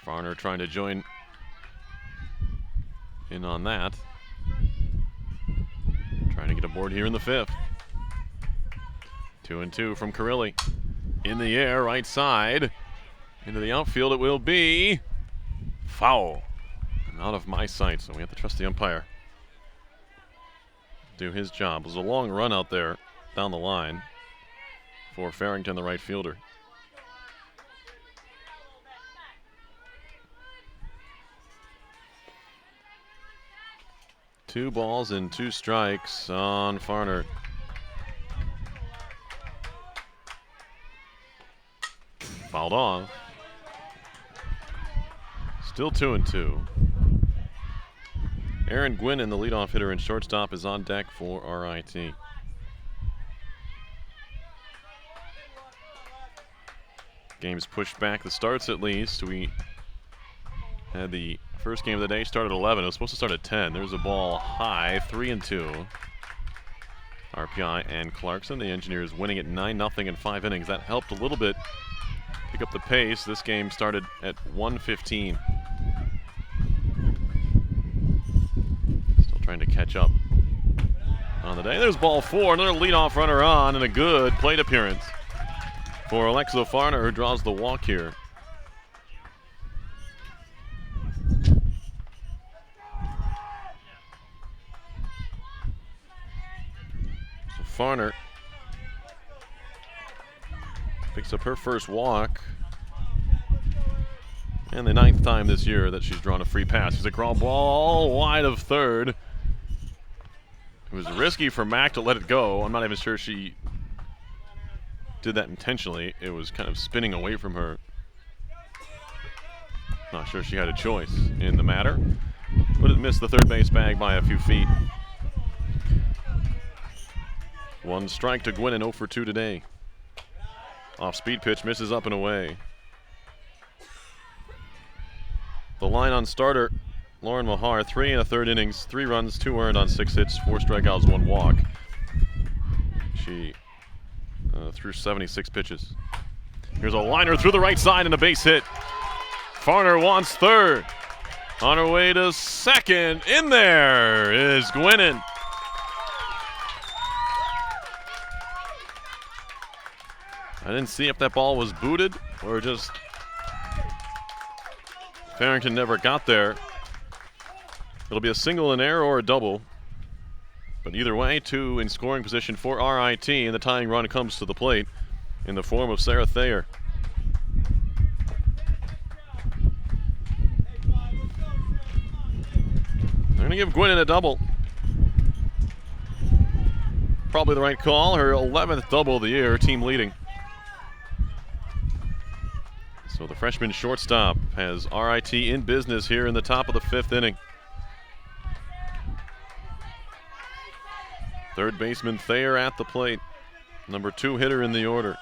Farner trying to join in on that. Trying to get aboard here in the 5th. 2-2 from Carilli. In the air, right side. Into the outfield it will be. Foul. And out of my sight, so we have to trust the umpire. Do his job. It was a long run out there down the line for Farrington, the right fielder. Two balls and 2 strikes on Farner. Fouled off. Still 2-2. Aaron Gwynn, the leadoff hitter and shortstop, is on deck for RIT. Game's pushed back the starts at least. We had the first game of the day start at 11. It was supposed to start at 10. There's a ball high, 3-2. RPI and Clarkson, the Engineers, winning at 9-0 in 5 innings. That helped a little bit pick up the pace. This game started at 1:15. Still trying to catch up on the day. There's ball 4, another leadoff runner on, and a good plate appearance for Alexo Farner, who draws the walk here. So Farner picks up her first walk, and the 9th time this year that she's drawn a free pass. It's a ground ball wide of third. It was risky for Mack to let it go. I'm not even sure she did that intentionally. It was kind of spinning away from her. Not sure she had a choice in the matter, but it missed the third base bag by a few feet. 1 strike to Gwynn, 0 for 2 today. Off speed pitch, misses up and away. The line on starter, Lauren Mahar, 3 1/3 innings, 3 runs, 2 earned on 6 hits, 4 strikeouts, 1 walk. She threw 76 pitches. Here's a liner through the right side and a base hit. Farner wants third. On her way to second. In there is Gwinnen. I didn't see if that ball was booted or just Farrington never got there. It'll be a single, an error, or a double. But either way, 2 in scoring position for RIT, and the tying run comes to the plate in the form of Sarah Thayer. They're going to give Gwinnen a double. Probably the right call. Her 11th double of the year, team leading. So the freshman shortstop has RIT in business here in the top of the 5th inning. Third baseman Thayer at the plate. Number 2 hitter in the order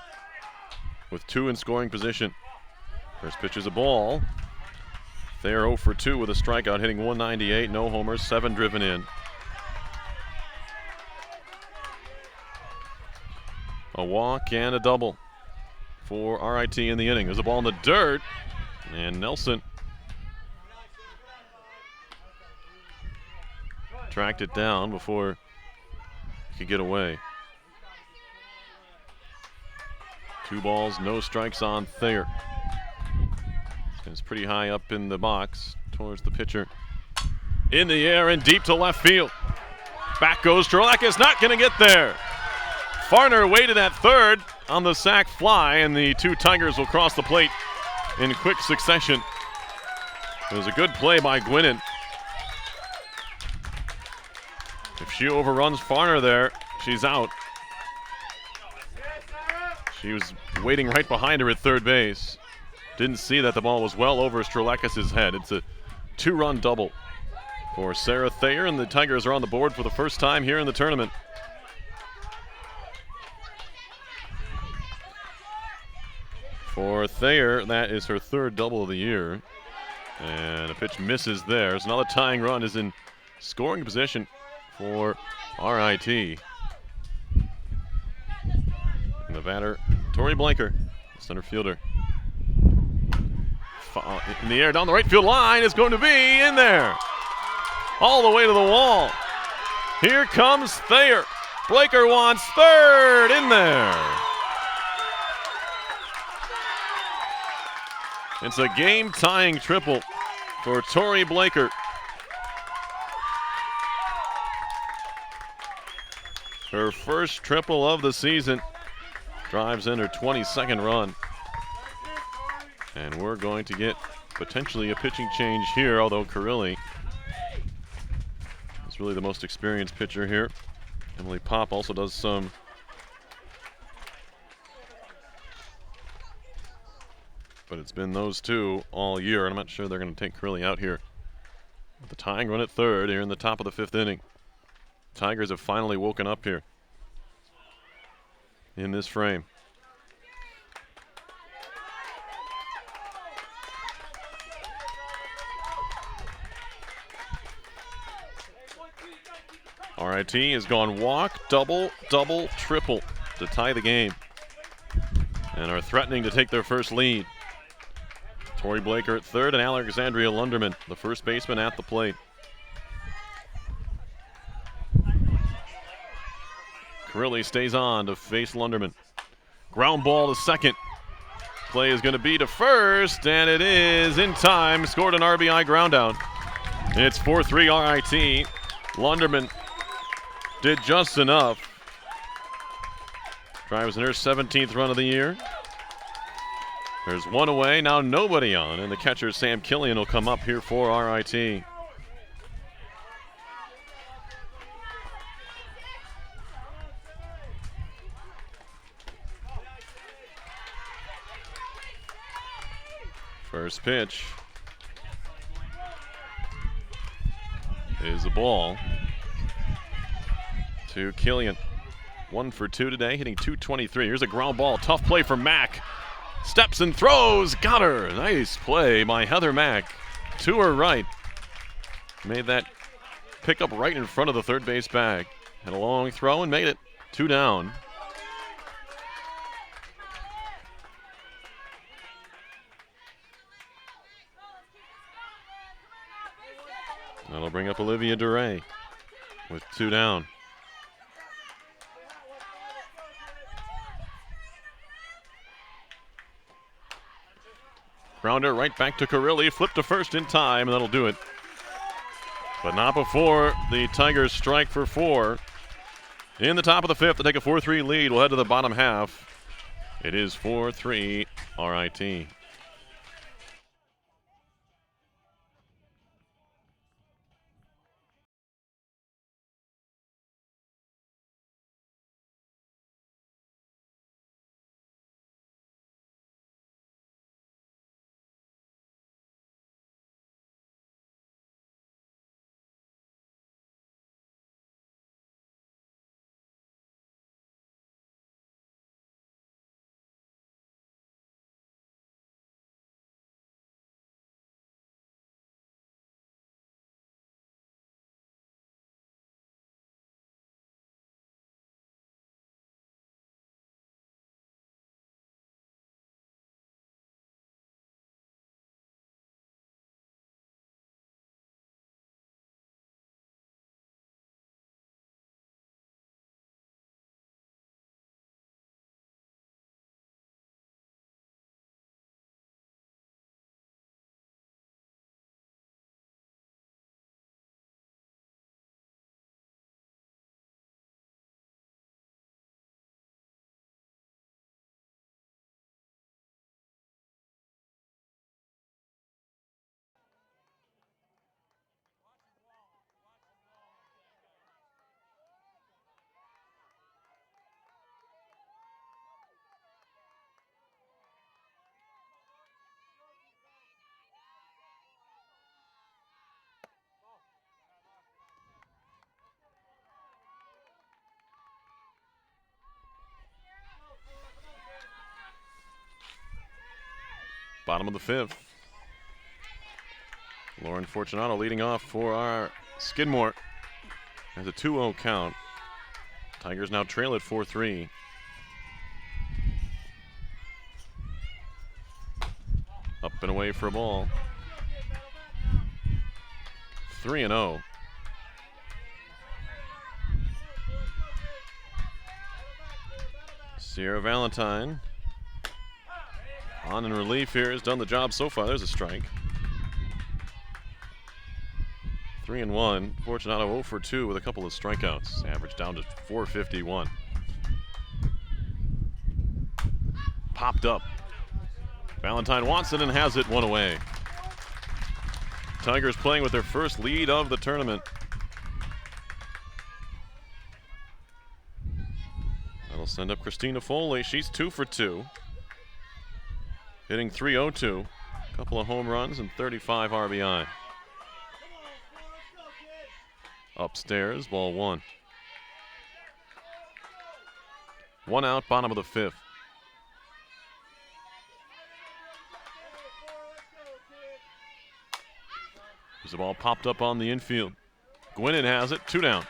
with 2 in scoring position. First pitch is a ball. Thayer 0 for 2 with a strikeout, hitting 198, no homers, 7 driven in. A walk and a double for RIT in the inning. There's a ball in the dirt, and Nelson tracked it down before he could get away. 2 balls, no strikes on Thayer. It's pretty high up in the box towards the pitcher. In the air and deep to left field. Back goes Terlekis, not going to get there. Farner waited at third on the sac fly, and the 2 Tigers will cross the plate in quick succession. It was a good play by Gwinnen. If she overruns Farner there, she's out. She was waiting right behind her at third base. Didn't see that the ball was well over Strelakis' head. It's a 2-run double for Sarah Thayer, and the Tigers are on the board for the first time here in the tournament. For Thayer, that is her 3rd double of the year. And a pitch misses there. So another tying run is in scoring position for RIT. And the batter, Tori Blanker, center fielder. In the air down the right field line is going to be in there. All the way to the wall. Here comes Thayer. Blaker wants third, in there. It's a game-tying triple for Tori Blaker. Her first triple of the season. Drives in her 22nd run. And we're going to get potentially a pitching change here, although Carilli is really the most experienced pitcher here. Emily Pop also does some but it's been those two all year, and I'm not sure they're going to take Carilli out here. With the tying run at third here in the top of the 5th inning. Tigers have finally woken up here in this frame. RIT has gone walk, double, double, triple to tie the game and are threatening to take their first lead. Tori Blaker at third and Alexandria Lunderman, the first baseman, at the plate. Carilli stays on to face Lunderman. Ground ball to second. Play is going to be to first, and it is in time. Scored an RBI ground out. It's 4-3 RIT. Lunderman did just enough. Drives in her 17th run of the year. There's one away, now nobody on, and the catcher Sam Killian will come up here for RIT. First pitch is the ball to Killian. 1 for 2 today, hitting .223. Here's a ground ball, tough play for Mack. Steps and throws, got her. Nice play by Heather Mack to her right. Made that pick up right in front of the third base bag. Had a long throw and made it. 2 down. That'll bring up Olivia DeRay with 2 down. Grounder right back to Carilli, flip to first in time, and that'll do it. But not before the Tigers strike for 4. In the top of the 5th to take a 4-3 lead. We'll head to the bottom half. It is 4-3 RIT. Bottom of the 5th. Lauren Fortunato leading off for our Skidmore. Has a 2-0 count. Tigers now trail at 4-3. Up and away for a ball. 3-0. Sierra Valentine on in relief here, has done the job so far. There's a strike. 3-1. Fortunato 0 for 2 with a couple of strikeouts. Average down to 451. Popped up. Valentine wants it and has it, one away. Tigers playing with their first lead of the tournament. That'll send up Christina Foley. She's 2 for 2. Hitting .302. A couple of home runs and 35 RBI. Upstairs, ball 1. 1 out, bottom of the 5th. There's the ball popped up on the infield. Gwinnen has it, 2 down.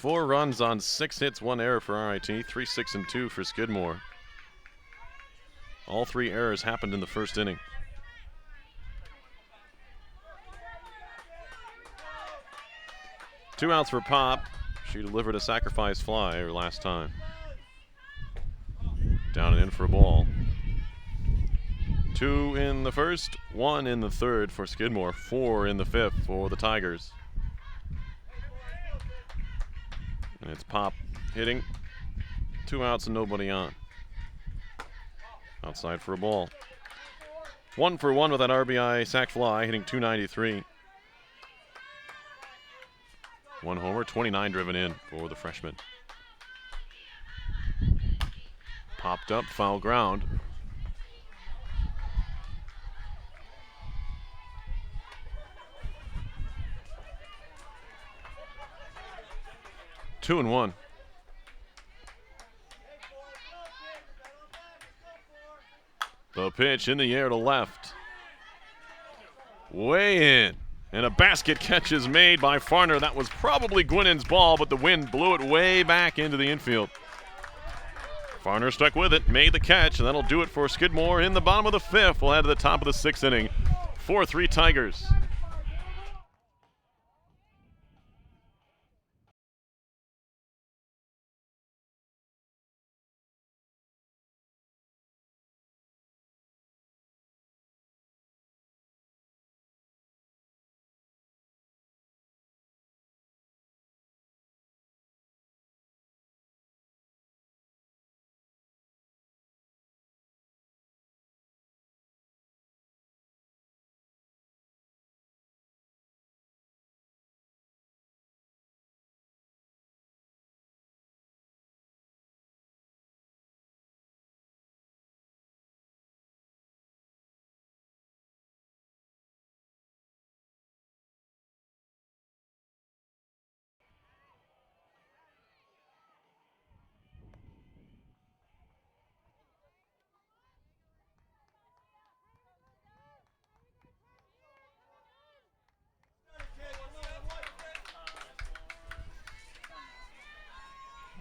Four runs on 6 hits, 1 error for RIT, 3, 6, and 2 for Skidmore. All 3 errors happened in the first inning. Two outs for Pop. She delivered a sacrifice fly her last time. Down and in for a ball. 2 in the first, 1 in the third for Skidmore, 4 in the 5th for the Tigers. And it's Pop hitting. 2 outs and nobody on. Outside for a ball. 1 for 1 with that RBI sac fly, hitting .293. 1 homer, 29 driven in for the freshman. Popped up, foul ground. Two and 1. The pitch in the air to left. Way in. And a basket catch is made by Farner. That was probably Gwinnen's ball, but the wind blew it way back into the infield. Farner stuck with it, made the catch, and that'll do it for Skidmore in the bottom of the 5th. We'll head to the top of the 6th inning. 4-3 Tigers.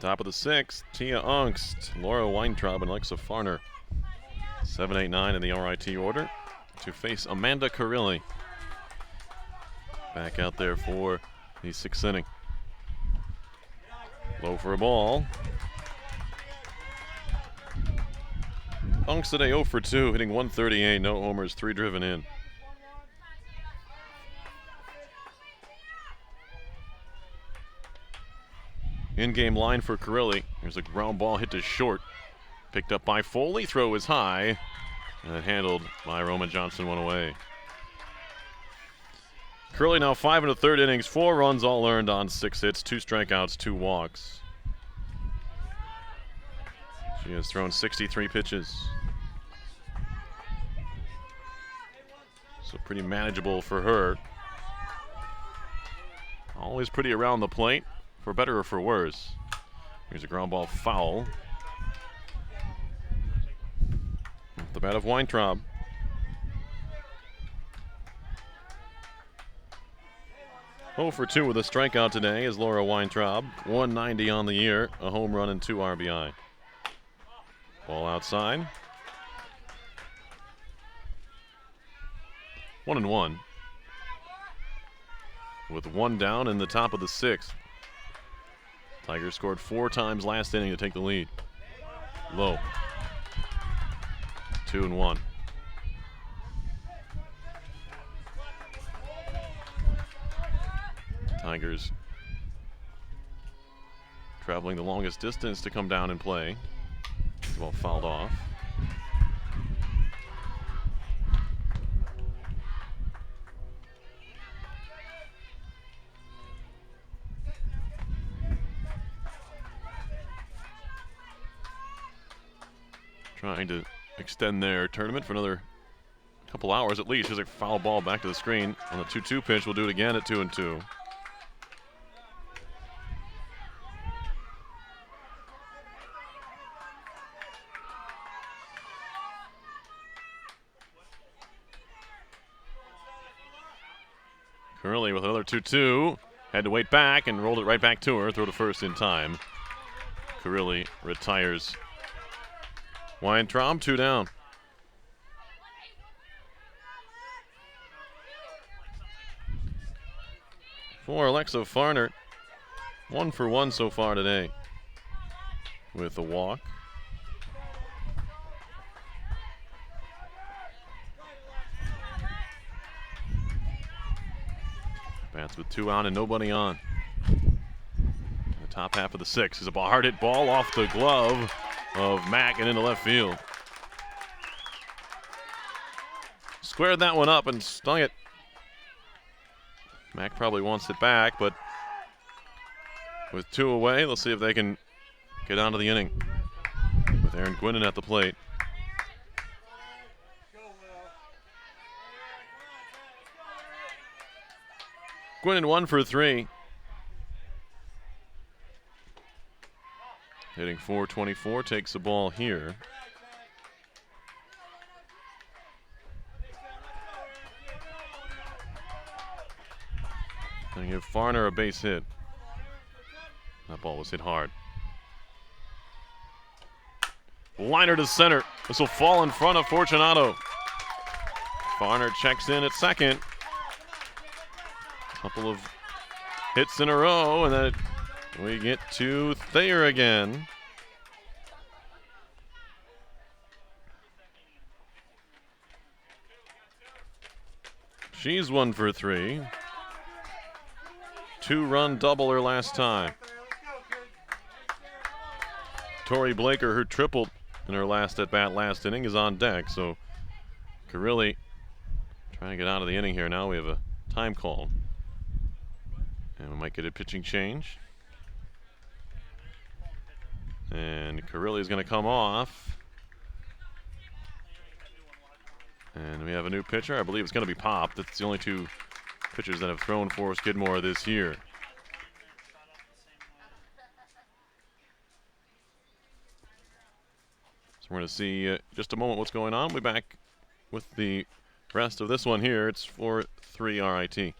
Top of the 6th, Tia Ungst, Laura Weintraub, and Alexa Farner. 7, 8, 9 in the RIT order to face Amanda Carilli. Back out there for the 6th inning. Low for a ball. Ungst today 0 for 2, hitting .138, no homers, 3 driven in. In-game line for Carilli. There's a ground ball hit to short. Picked up by Foley. Throw is high. And handled by Roman Johnson, 1 away. Carilli now 5 1/3 innings. 4 runs all earned on 6 hits. 2 strikeouts, 2 walks. She has thrown 63 pitches. So pretty manageable for her. Always pretty around the plate. For better or for worse. Here's a ground ball foul. Off the bat of Weintraub. Oh for 2 with a strikeout today is Laura Weintraub. 190 on the year, a home run and 2 RBI. Ball outside. 1-1. With 1 down in the top of the 6th. Tigers scored 4 times last inning to take the lead. Low. 2-1. Tigers traveling the longest distance to come down and play. The ball fouled off. Trying to extend their tournament for another couple hours at least. Here's a foul ball back to the screen on the 2-2 pitch. We'll do it again at 2-2. Curley with another 2-2. Had to wait back and rolled it right back to her. Throw to first in time. Curley retires. Weintraub 2 down. For Alexa Farner, 1 for 1 so far today with a walk. Bats with 2 on and nobody on. The top half of the 6 is a hard hit ball off the glove of Mack and into left field. Squared that one up and stung it. Mack probably wants it back, but with 2 away, they'll see if they can get onto the inning with Aaron Gwynn at the plate. Gwynn 1 for 3. Hitting .424, takes the ball here. And give Farner a base hit. That ball was hit hard. Liner to center. This will fall in front of Fortunato. Farner checks in at second. Couple of hits in a row, and then we get to Thayer again. She's 1 for 3. 2-run doubler last time. Tori Blaker, who tripled in her last at-bat last inning, is on deck. So Carrilli trying to get out of the inning here. Now we have a time call. And we might get a pitching change. And Carrilli is going to come off. And we have a new pitcher. I believe it's going to be Pop. That's the only 2 pitchers that have thrown for Skidmore this year. So we're going to see just a moment what's going on. We'll be back with the rest of this one here. It's 4-3 RIT.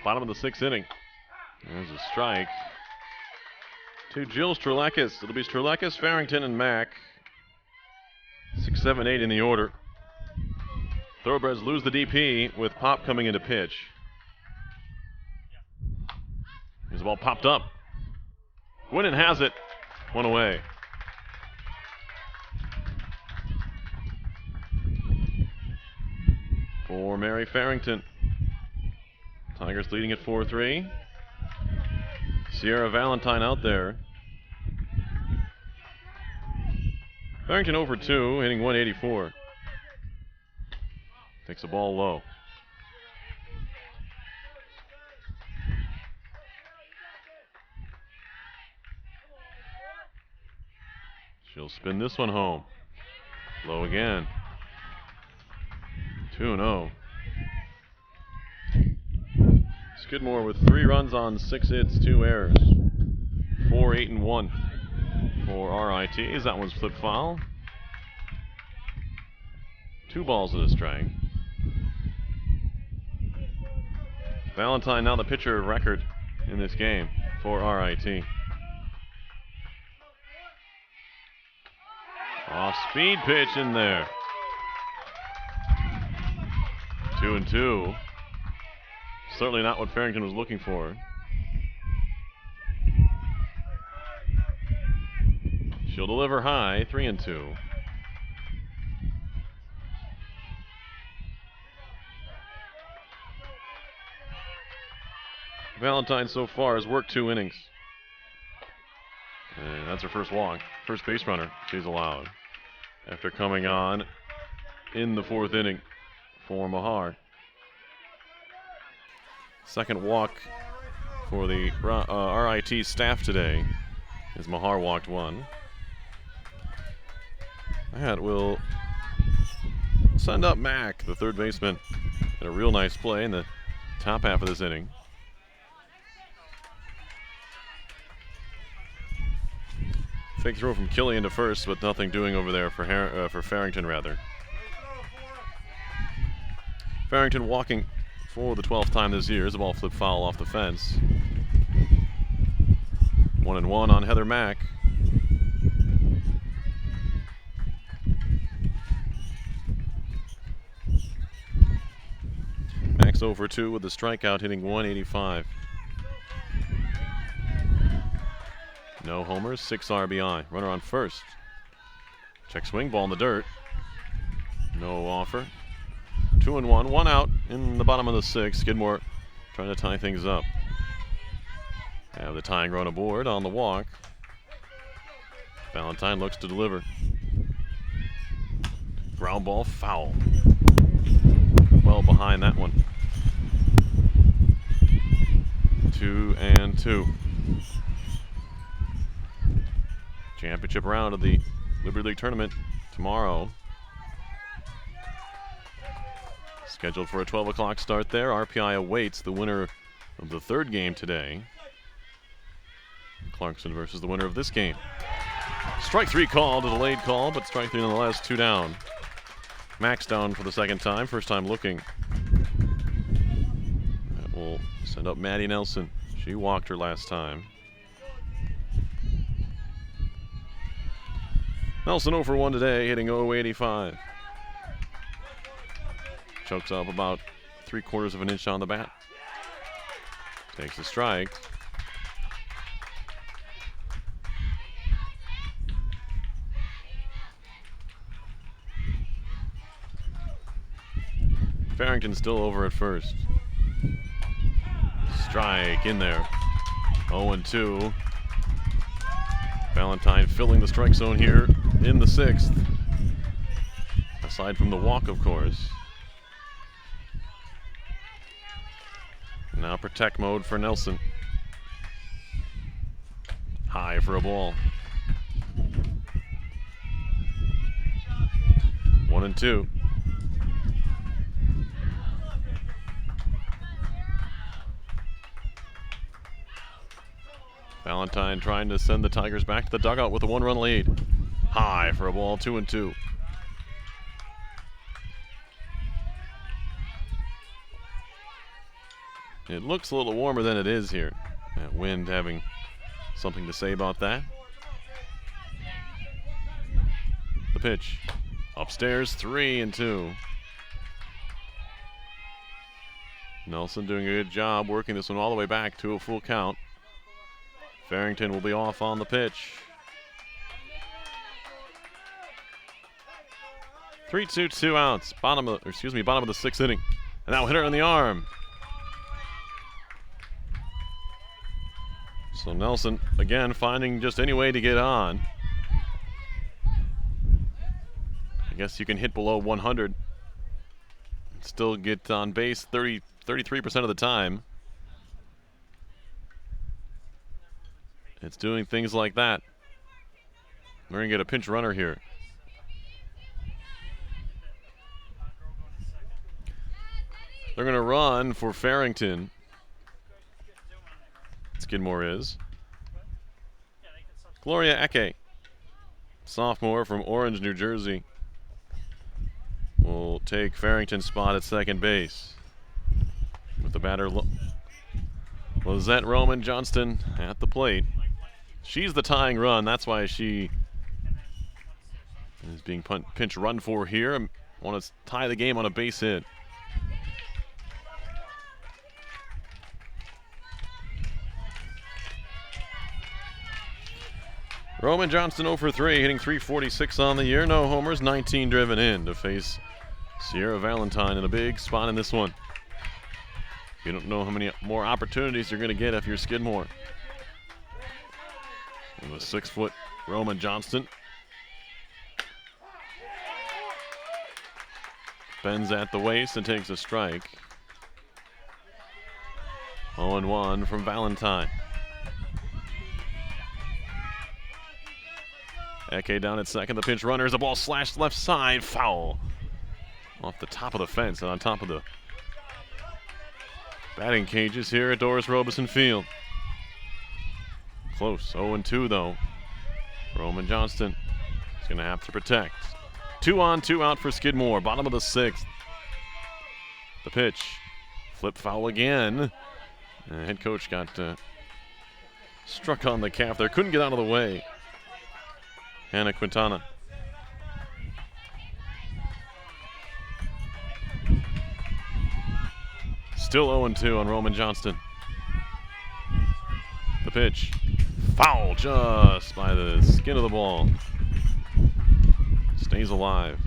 Bottom of the 6th inning. There's a strike to Jill Strelakis. It'll be Strelakis, Farrington, and Mack. 6, 7, 8 in the order. Thoroughbreds lose the DP with Pop coming into pitch. Here's the ball popped up. Gwinnen has it. One away. For Mary Farrington. Tigers leading at 4-3. Sierra Valentine out there. Farrington over 2, hitting 184. Takes the ball low. She'll spin this one home. Low again. 2-0. Skidmore with 3 runs on 6 hits, 2 errors. 4, 8, and 1 for RIT. That one's flipped foul. 2 balls and a strike. Valentine now the pitcher of record in this game for RIT. Off-speed pitch in there. 2-2. Certainly not what Farrington was looking for. She'll deliver high, 3-2. Valentine so far has worked 2 innings. And that's her first walk. First base runner she's allowed after coming on in the 4th inning for Mahar. Second walk for the RIT staff today as Mahar walked 1. That will send up Mack, the third baseman, in a real nice play in the top half of this inning. Fake throw from Killian to first, but nothing doing over there for Farrington, rather. Farrington walking for the 12th time this year as the ball flipped foul off the fence. 1-1 on Heather Mack. Mack's 0-2 with the strikeout, hitting 185. No homers, 6 RBI. Runner on first. Check swing, ball in the dirt. No offer. 2-1, 1 out in the bottom of the 6th. Skidmore trying to tie things up. Have the tying run aboard on the walk. Valentine looks to deliver. Ground ball foul. Well behind that one. 2-2. Championship round of the Liberty League tournament tomorrow. Scheduled for a 12 o'clock start there. RPI awaits the winner of the 3rd game today. Clarkson versus the winner of this game. Strike 3 called, a delayed call, but strike 3 nonetheless, 2 down. Max down for the 2nd time, first time looking. That will send up Maddie Nelson. She walked her last time. Nelson 0-1 today, hitting 0-85. Chokes up about 3/4 of an inch on the bat. Takes a strike. Farrington still over at first. Strike in there. 0-2. Valentine filling the strike zone here in the 6th. Aside from the walk, of course. Now protect mode for Nelson. High for a ball. 1-2. Valentine trying to send the Tigers back to the dugout with a 1-run lead. High for a ball, 2-2. It looks a little warmer than it is here. That wind having something to say about that. The pitch. Upstairs, 3-2. Nelson doing a good job working this one all the way back to a full count. Farrington will be off on the pitch. 3-2, 2 outs. Bottom of the 6th inning. And now hit her in the arm. So Nelson again finding just any way to get on. I guess you can hit below 100 and still get on base 33% of the time. It's doing things like that. We're going to get a pinch runner here. They're going to run for Farrington. Skidmore is. Gloria Eke, sophomore from Orange, New Jersey, will take Farrington's spot at second base. With the batter, Lizette Roman Johnston at the plate. She's the tying run. That's why she is being pinch run for here. Want to tie the game on a base hit. Roman Johnston 0 for 3, hitting .346 on the year. No homers, 19 driven in to face Sierra Valentine in a big spot in this one. You don't know how many more opportunities you're going to get if you're Skidmore. And the 6-foot Roman Johnston bends at the waist and takes a strike. 0-1 from Valentine. Eke down at second. The pinch runner is a ball slashed left side. Foul. Off the top of the fence and on top of the batting cages here at Doris Robeson Field. Close. 0-2 though. Roman Johnston is going to have to protect. 2 on, 2 out for Skidmore. Bottom of the 6th. The pitch. Flip foul again. Head coach got struck on the calf there. Couldn't get out of the way. Hannah Quintana. Still 0-2 on Roman Johnston. The pitch. Foul just by the skin of the ball. Stays alive.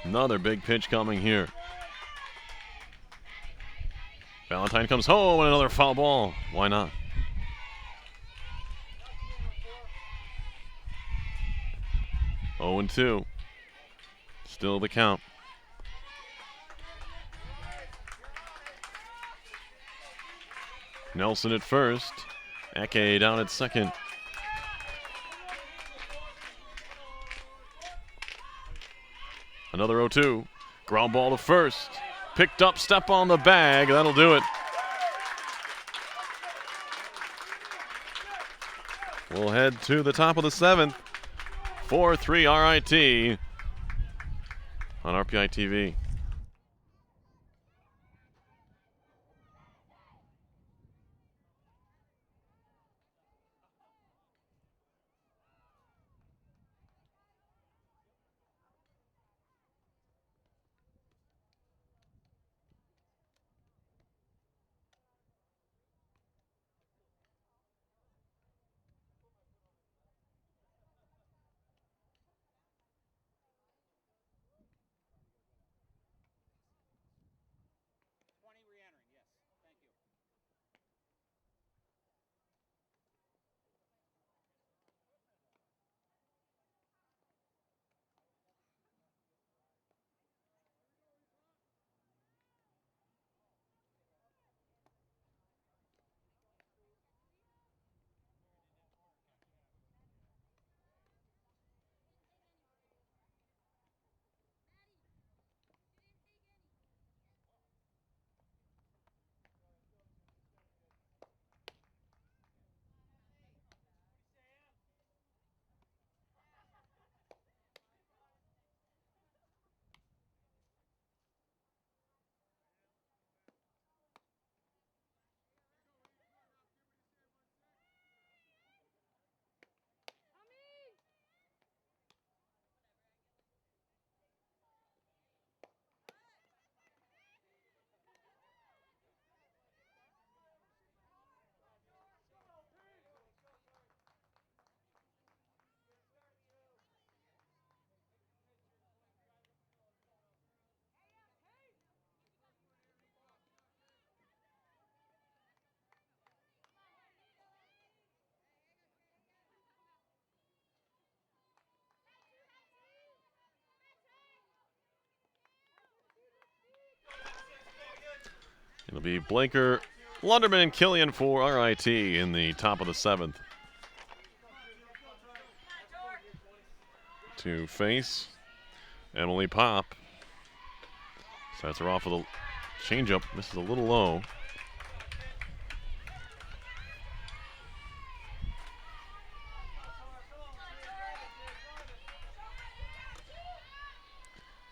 Another big pitch coming here. Valentine comes home and another foul ball. Why not? Oh and 2. Still the count. Nelson at first. Eke down at second. Another 0-2. Ground ball to first. Picked up, step on the bag. That'll do it. We'll head to the top of the 7th. 4-3 RIT on RPI TV. It'll be Blanker, Lunderman, and Killian for RIT in the top of the 7th. To face Emily Pop. Starts her off with a changeup. Misses a little low.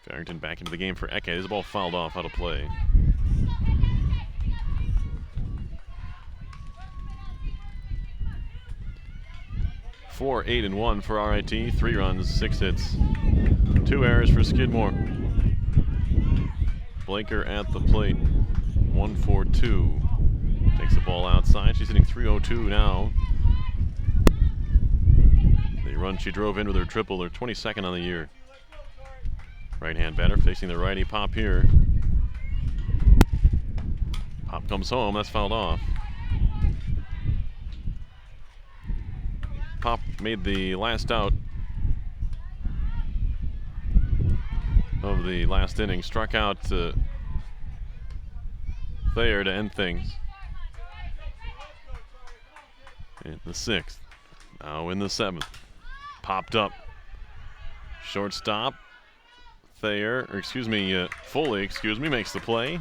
Farrington back into the game for Eke. This ball fouled off out of play. Four, 8, and 1 for RIT. 3 runs, 6 hits, 2 errors for Skidmore. Blanker at the plate. 1-4-2. Takes the ball outside. She's hitting .302 now. The run she drove in with her triple, her 22nd on the year. Right-hand batter facing the righty. Pop here. Pop comes home. That's fouled off. Pop made the last out of the last inning. Struck out Thayer to end things. In the 6th. Now in the 7th. Popped up. Shortstop. Thayer, or Foley, makes the play.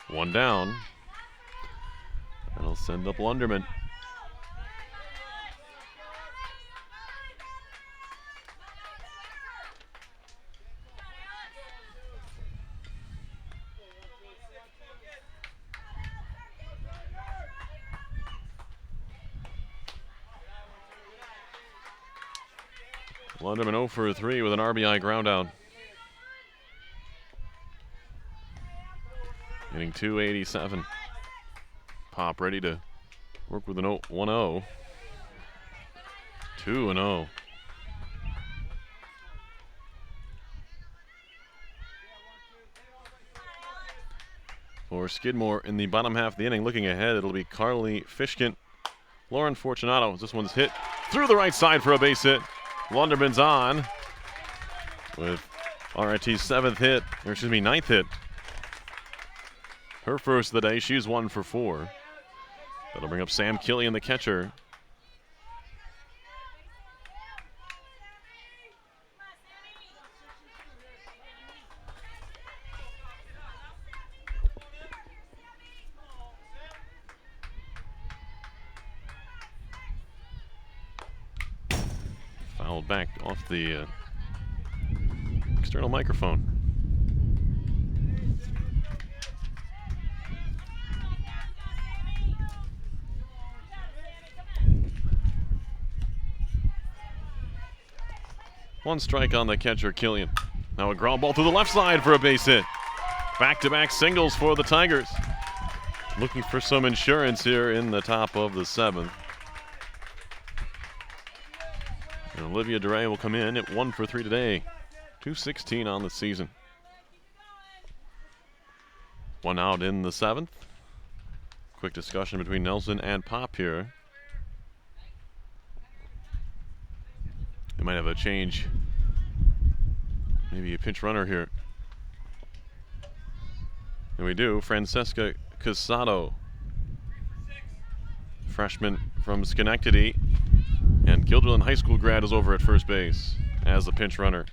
1 down. That'll send up Lunderman. Lunderman 0 for 3 with an RBI groundout. Hitting .287. Pop ready to work with an 1-0. 2-0. For Skidmore in the bottom half of the inning, looking ahead, it'll be Carly Fishkin, Lauren Fortunato. This one's hit through the right side for a base hit. Lunderman's on with RIT's 9th hit. Her first of the day. She's 1 for 4. That'll bring up Sam Killian, the catcher. Fouled back off the external microphone. One strike on the catcher, Killian. Now a ground ball to the left side for a base hit. Back-to-back singles for the Tigers. Looking for some insurance here in the top of the 7th. And Olivia Duray will come in at 1 for 3 today. .216 on the season. 1 out in the 7th. Quick discussion between Nelson and Pop here. They might have a change. Maybe a pinch runner here. And we do. Francesca Casado, freshman from Schenectady, and Guilderland High School grad, is over at first base as the pinch runner.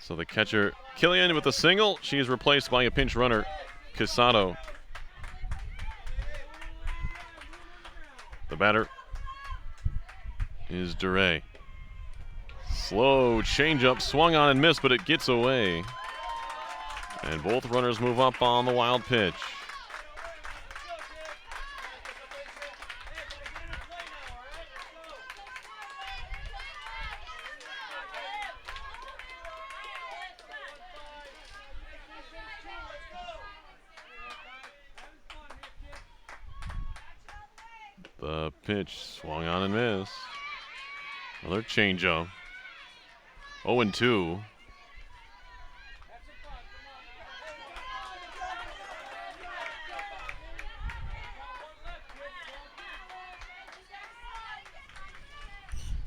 So the catcher, Killian, with a single. She is replaced by a pinch runner, Casado. The batter is Duray. Slow changeup, swung on and missed, but it gets away. And both runners move up on the wild pitch. The pitch swung on and missed. Another changeup. 0-2.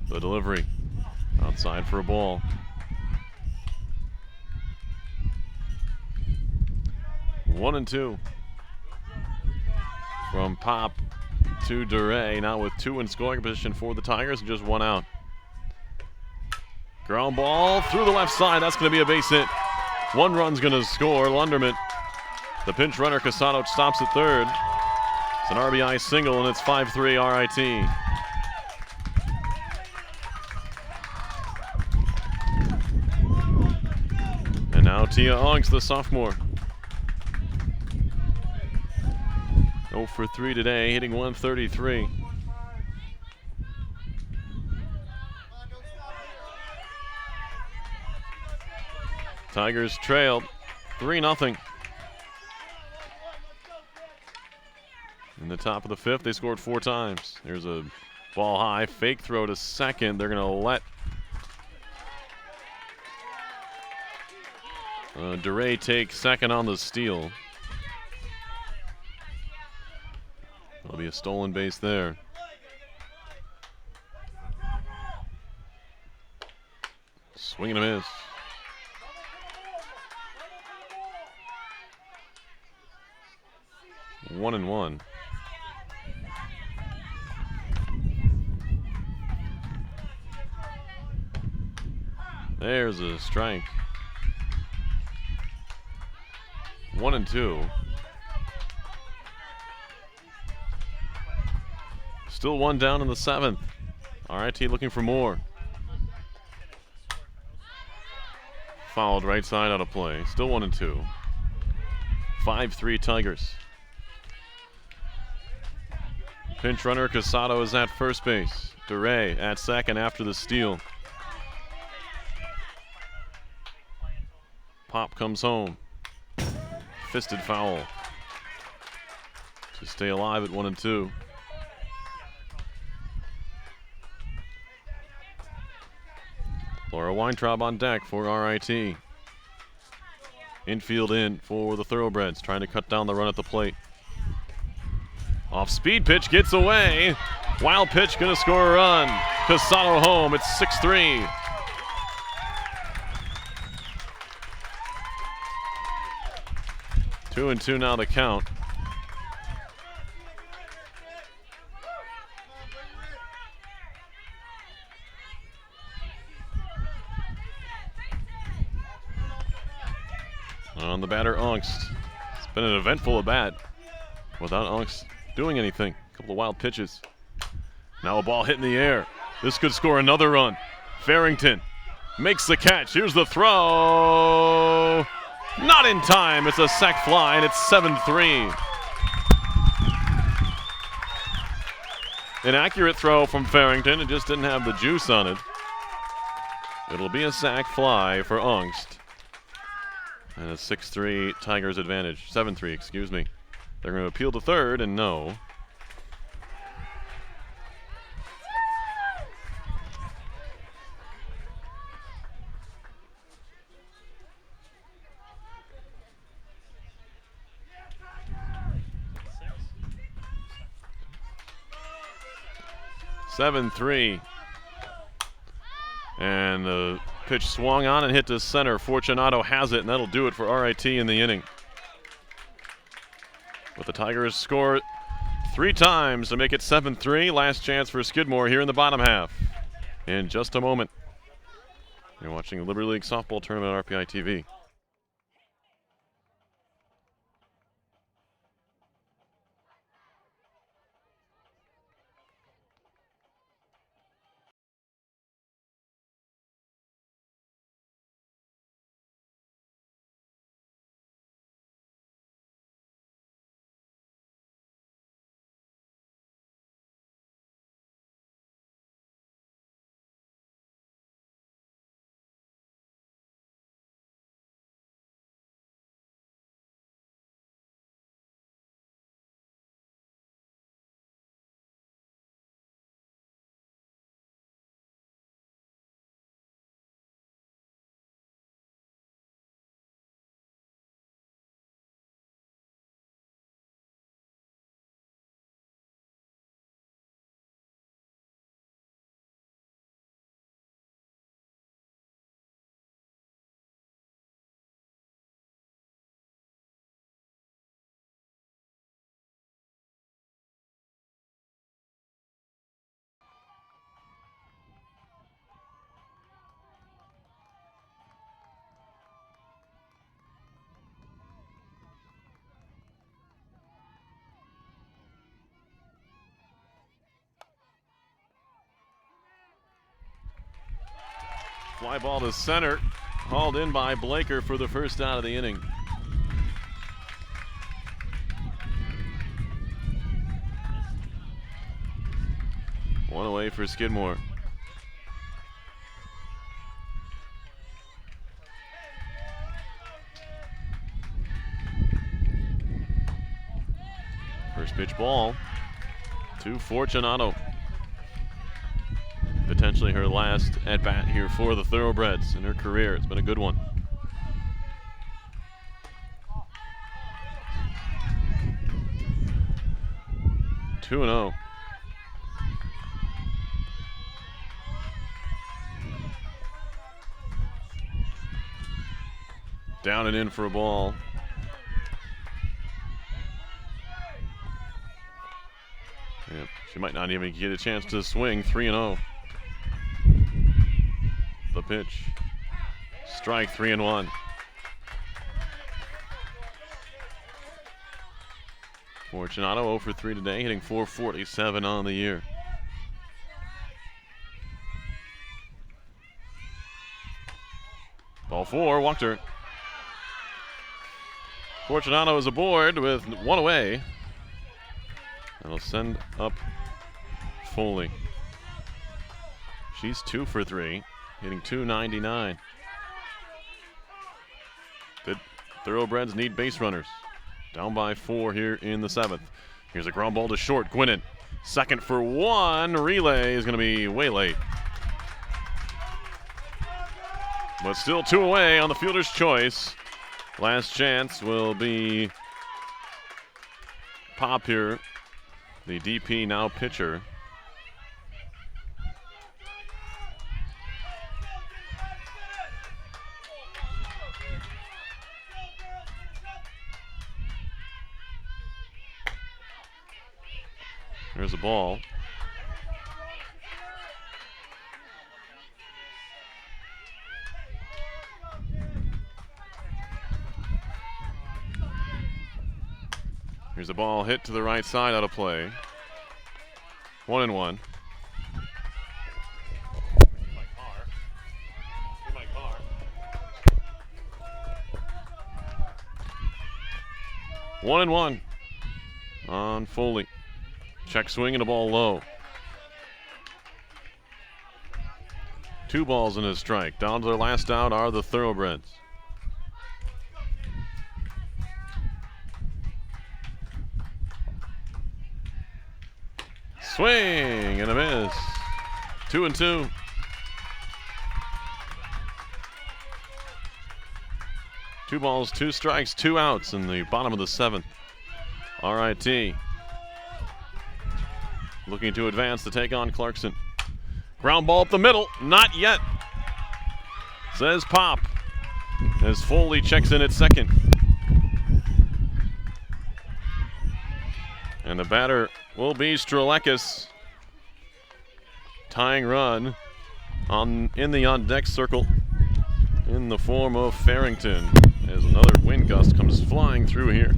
The delivery outside for a ball. 1-2. From Pop to DeRay, now with 2 in scoring position for the Tigers and just 1 out. Ground ball through the left side. That's going to be a base hit. 1 run's going to score. Lunderman, the pinch runner, Casado stops at third. It's an RBI single, and it's 5-3 RIT. And now Tia Ongst, the sophomore. 0 for 3 today, hitting 133. Tigers trailed 3-0. In the top of the 5th, they scored 4 times. There's a ball high, fake throw to second. They're going to let DeRay take second on the steal. There'll be a stolen base there. Swing and a miss. One and one. There's a strike. 1-2. Still 1 down in the 7th. RIT looking for more. Fouled right side out of play. Still 1-2. 5-3 Tigers. Pinch runner Casado is at first base. DeRay at second after the steal. Pop comes home. Fisted foul to stay alive at 1-2. Laura Weintraub on deck for RIT. Infield in for the Thoroughbreds, trying to cut down the run at the plate. Off speed pitch, gets away. Wild pitch, gonna score a run. Casado home, it's 6-3. 2-2 now the count. On the batter, Ongst. It's been an eventful at bat without Ongst doing anything. A couple of wild pitches. Now a ball hit in the air. This could score another run. Farrington makes the catch. Here's the throw. Not in time. It's a sac fly, and it's 7-3. An accurate throw from Farrington. It just didn't have the juice on it. It'll be a sac fly for Ongst. And a 6-3 Tigers advantage. 7-3, excuse me. They're going to appeal to third, and no. Seven, 3. And the pitch swung on and hit to center. Fortunato has it, and that'll do it for RIT in the inning. But the Tigers score 3 times to make it 7-3. Last chance for Skidmore here in the bottom half. In just a moment. You're watching the Liberty League Softball Tournament on RPI TV. Fly ball to center. Hauled in by Blaker for the first out of the inning. One away for Skidmore. First pitch ball to Fortunato. Potentially her last at bat here for the Thoroughbreds in her career. It's been a good one. Two and 0. Down and in for a ball. Yeah, she might not even get a chance to swing. 3-0. The pitch. Strike, 3-1. Fortunato 0 for 3 today, hitting .447 on the year. Ball 4, walked her. Fortunato is aboard with one away. That'll send up Foley. She's 2 for 3, hitting .299. The Thoroughbreds need base runners. Down by 4 here in the 7th. Here's a ground ball to short. Gwinnen, second for 1. Relay is going to be way late. But still 2 away on the fielder's choice. Last chance will be Pop here, the DP, now pitcher. There's a ball. Here's a ball hit to the right side out of play. 1-1. One and one on Foley. Check swing and a ball low. 2 balls and a strike. Down to their last out are the Thoroughbreds. Swing and a miss. 2-2. Two balls, 2 strikes, 2 outs in the bottom of the 7th. RIT looking to advance to take on Clarkson. Ground ball up the middle, not yet, says Pop, as Foley checks in at second. And the batter will be Strelakis. Tying run in the on-deck circle in the form of Farrington, as another wind gust comes flying through here.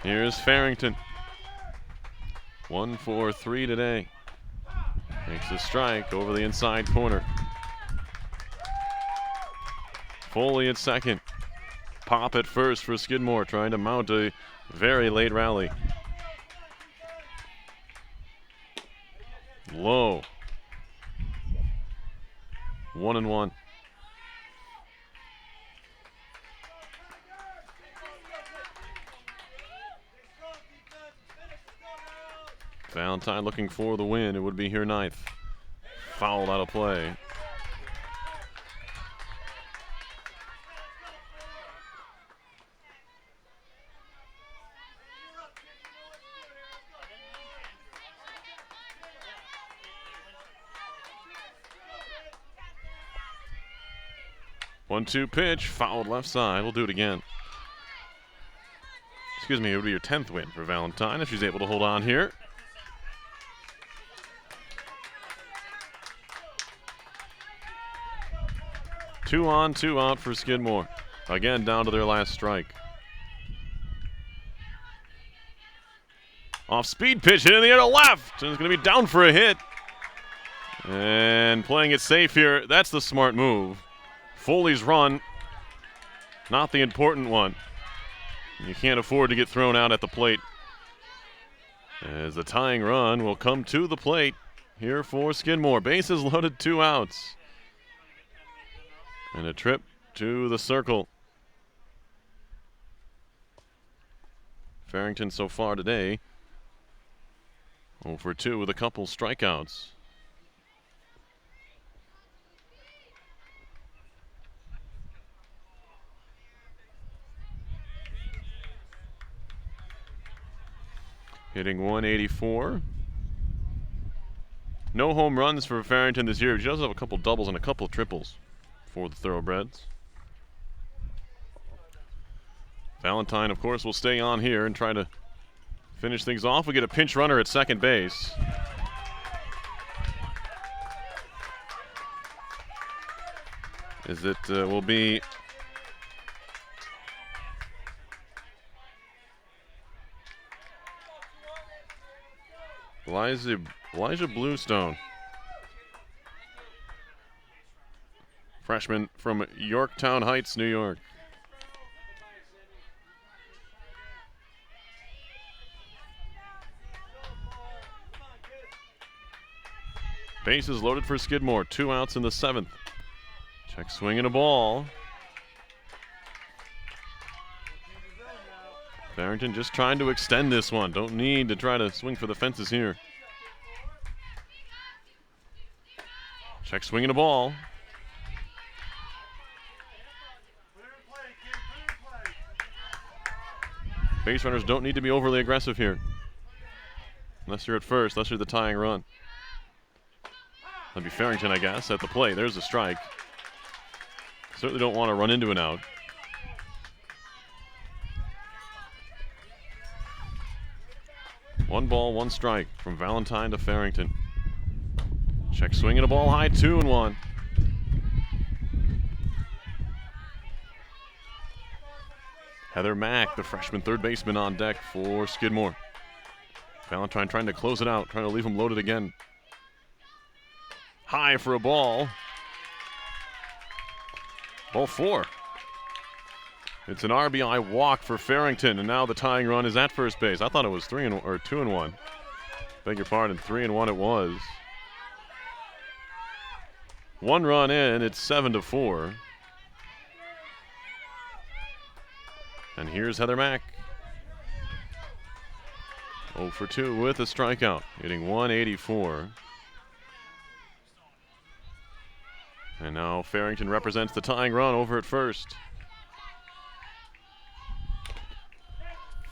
Here's Farrington. 1 for 3 today. Makes a strike over the inside corner. Foley at second. Pop at first for Skidmore, trying to mount a very late rally. Low. 1-1. Valentine looking for the win. It would be here 9th. Fouled out of play. One-two pitch, fouled left side. We'll do it again. Excuse me, it would be your 10th win for Valentine if she's able to hold on here. Two on, 2 out for Skidmore. Again, down to their last strike. Off speed pitch, hit in the air to left. And it's going to be down for a hit. And playing it safe here, that's the smart move. Foley's run, not the important one. You can't afford to get thrown out at the plate. As the tying run will come to the plate here for Skidmore. Bases loaded, 2 outs. And a trip to the circle. Farrington so far today 0 for 2 with a couple strikeouts. Hitting 184. No home runs for Farrington this year. He does have a couple doubles and a couple triples for the Thoroughbreds. Valentine, of course, will stay on here and try to finish things off. We get a pinch runner at second base. As it will be Elijah Bluestone, freshman from Yorktown Heights, New York. Bases loaded for Skidmore, 2 outs in the 7th. Check swing and a ball. Farrington just trying to extend this one. Don't need to try to swing for the fences here. Check swing and a ball. Base runners don't need to be overly aggressive here. Unless you're at first, unless you're the tying run. That'd be Farrington, I guess, at the plate. There's a strike. Certainly don't want to run into an out. One ball, 1 strike from Valentine to Farrington. Check swing and a ball high, 2-1. Heather Mack, the freshman third baseman, on deck for Skidmore. Valentine trying to close it out, trying to leave him loaded again. High for a ball. Ball 4. It's an RBI walk for Farrington, and now the tying run is at first base. I thought it was 2-1. Beg your pardon, 3-1 it was. 1 run in, it's 7-4. And here's Heather Mack. 0 for 2 with a strikeout, hitting 184. And now Farrington represents the tying run over at first.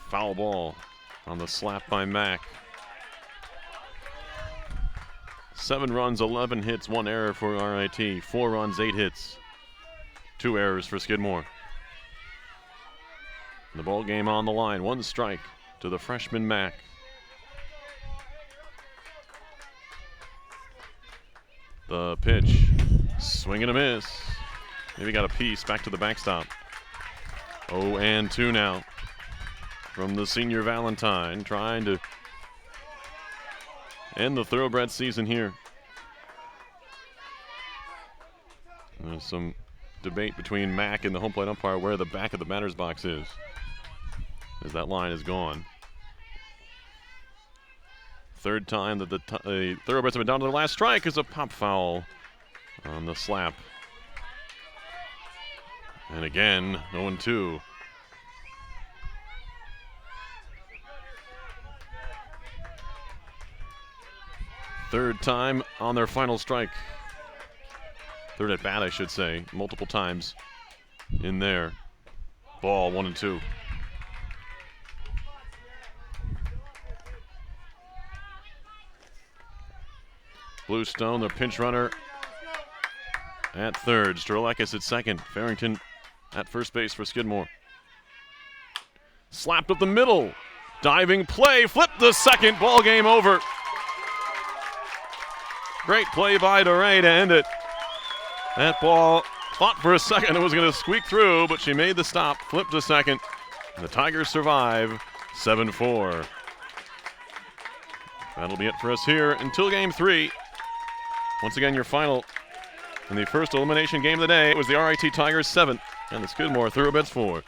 Foul ball on the slap by Mack. 7 runs, 11 hits, 1 error for RIT. 4 runs, 8 hits, 2 errors for Skidmore. The ball game on the line. 1 strike to the freshman Mack. The pitch. Swing and a miss. Maybe got a piece back to the backstop. 0-2 now from the senior Valentine, trying to end the Thoroughbred season here. There's some debate between Mack and the home plate umpire where the back of the batter's box is, as that line is gone. Third time that the Thoroughbreds have been down to their last strike is a pop foul on the slap. And again, 0-2. Third time on their final strike. Third at bat, I should say. Multiple times in there. Ball 1-2. Bluestone, their pinch runner at third. Strelakis at second. Farrington at first base for Skidmore. Slapped up the middle. Diving play. Flipped the second. Ball game over. Great play by DeRay to end it. That ball thought for a second it was going to squeak through, but she made the stop. Flipped to second. The Tigers survive 7-4. That'll be it for us here until Game 3. Once again, your final in the first elimination game of the day was the RIT Tigers 7 and the Skidmore Thoroughbreds 4.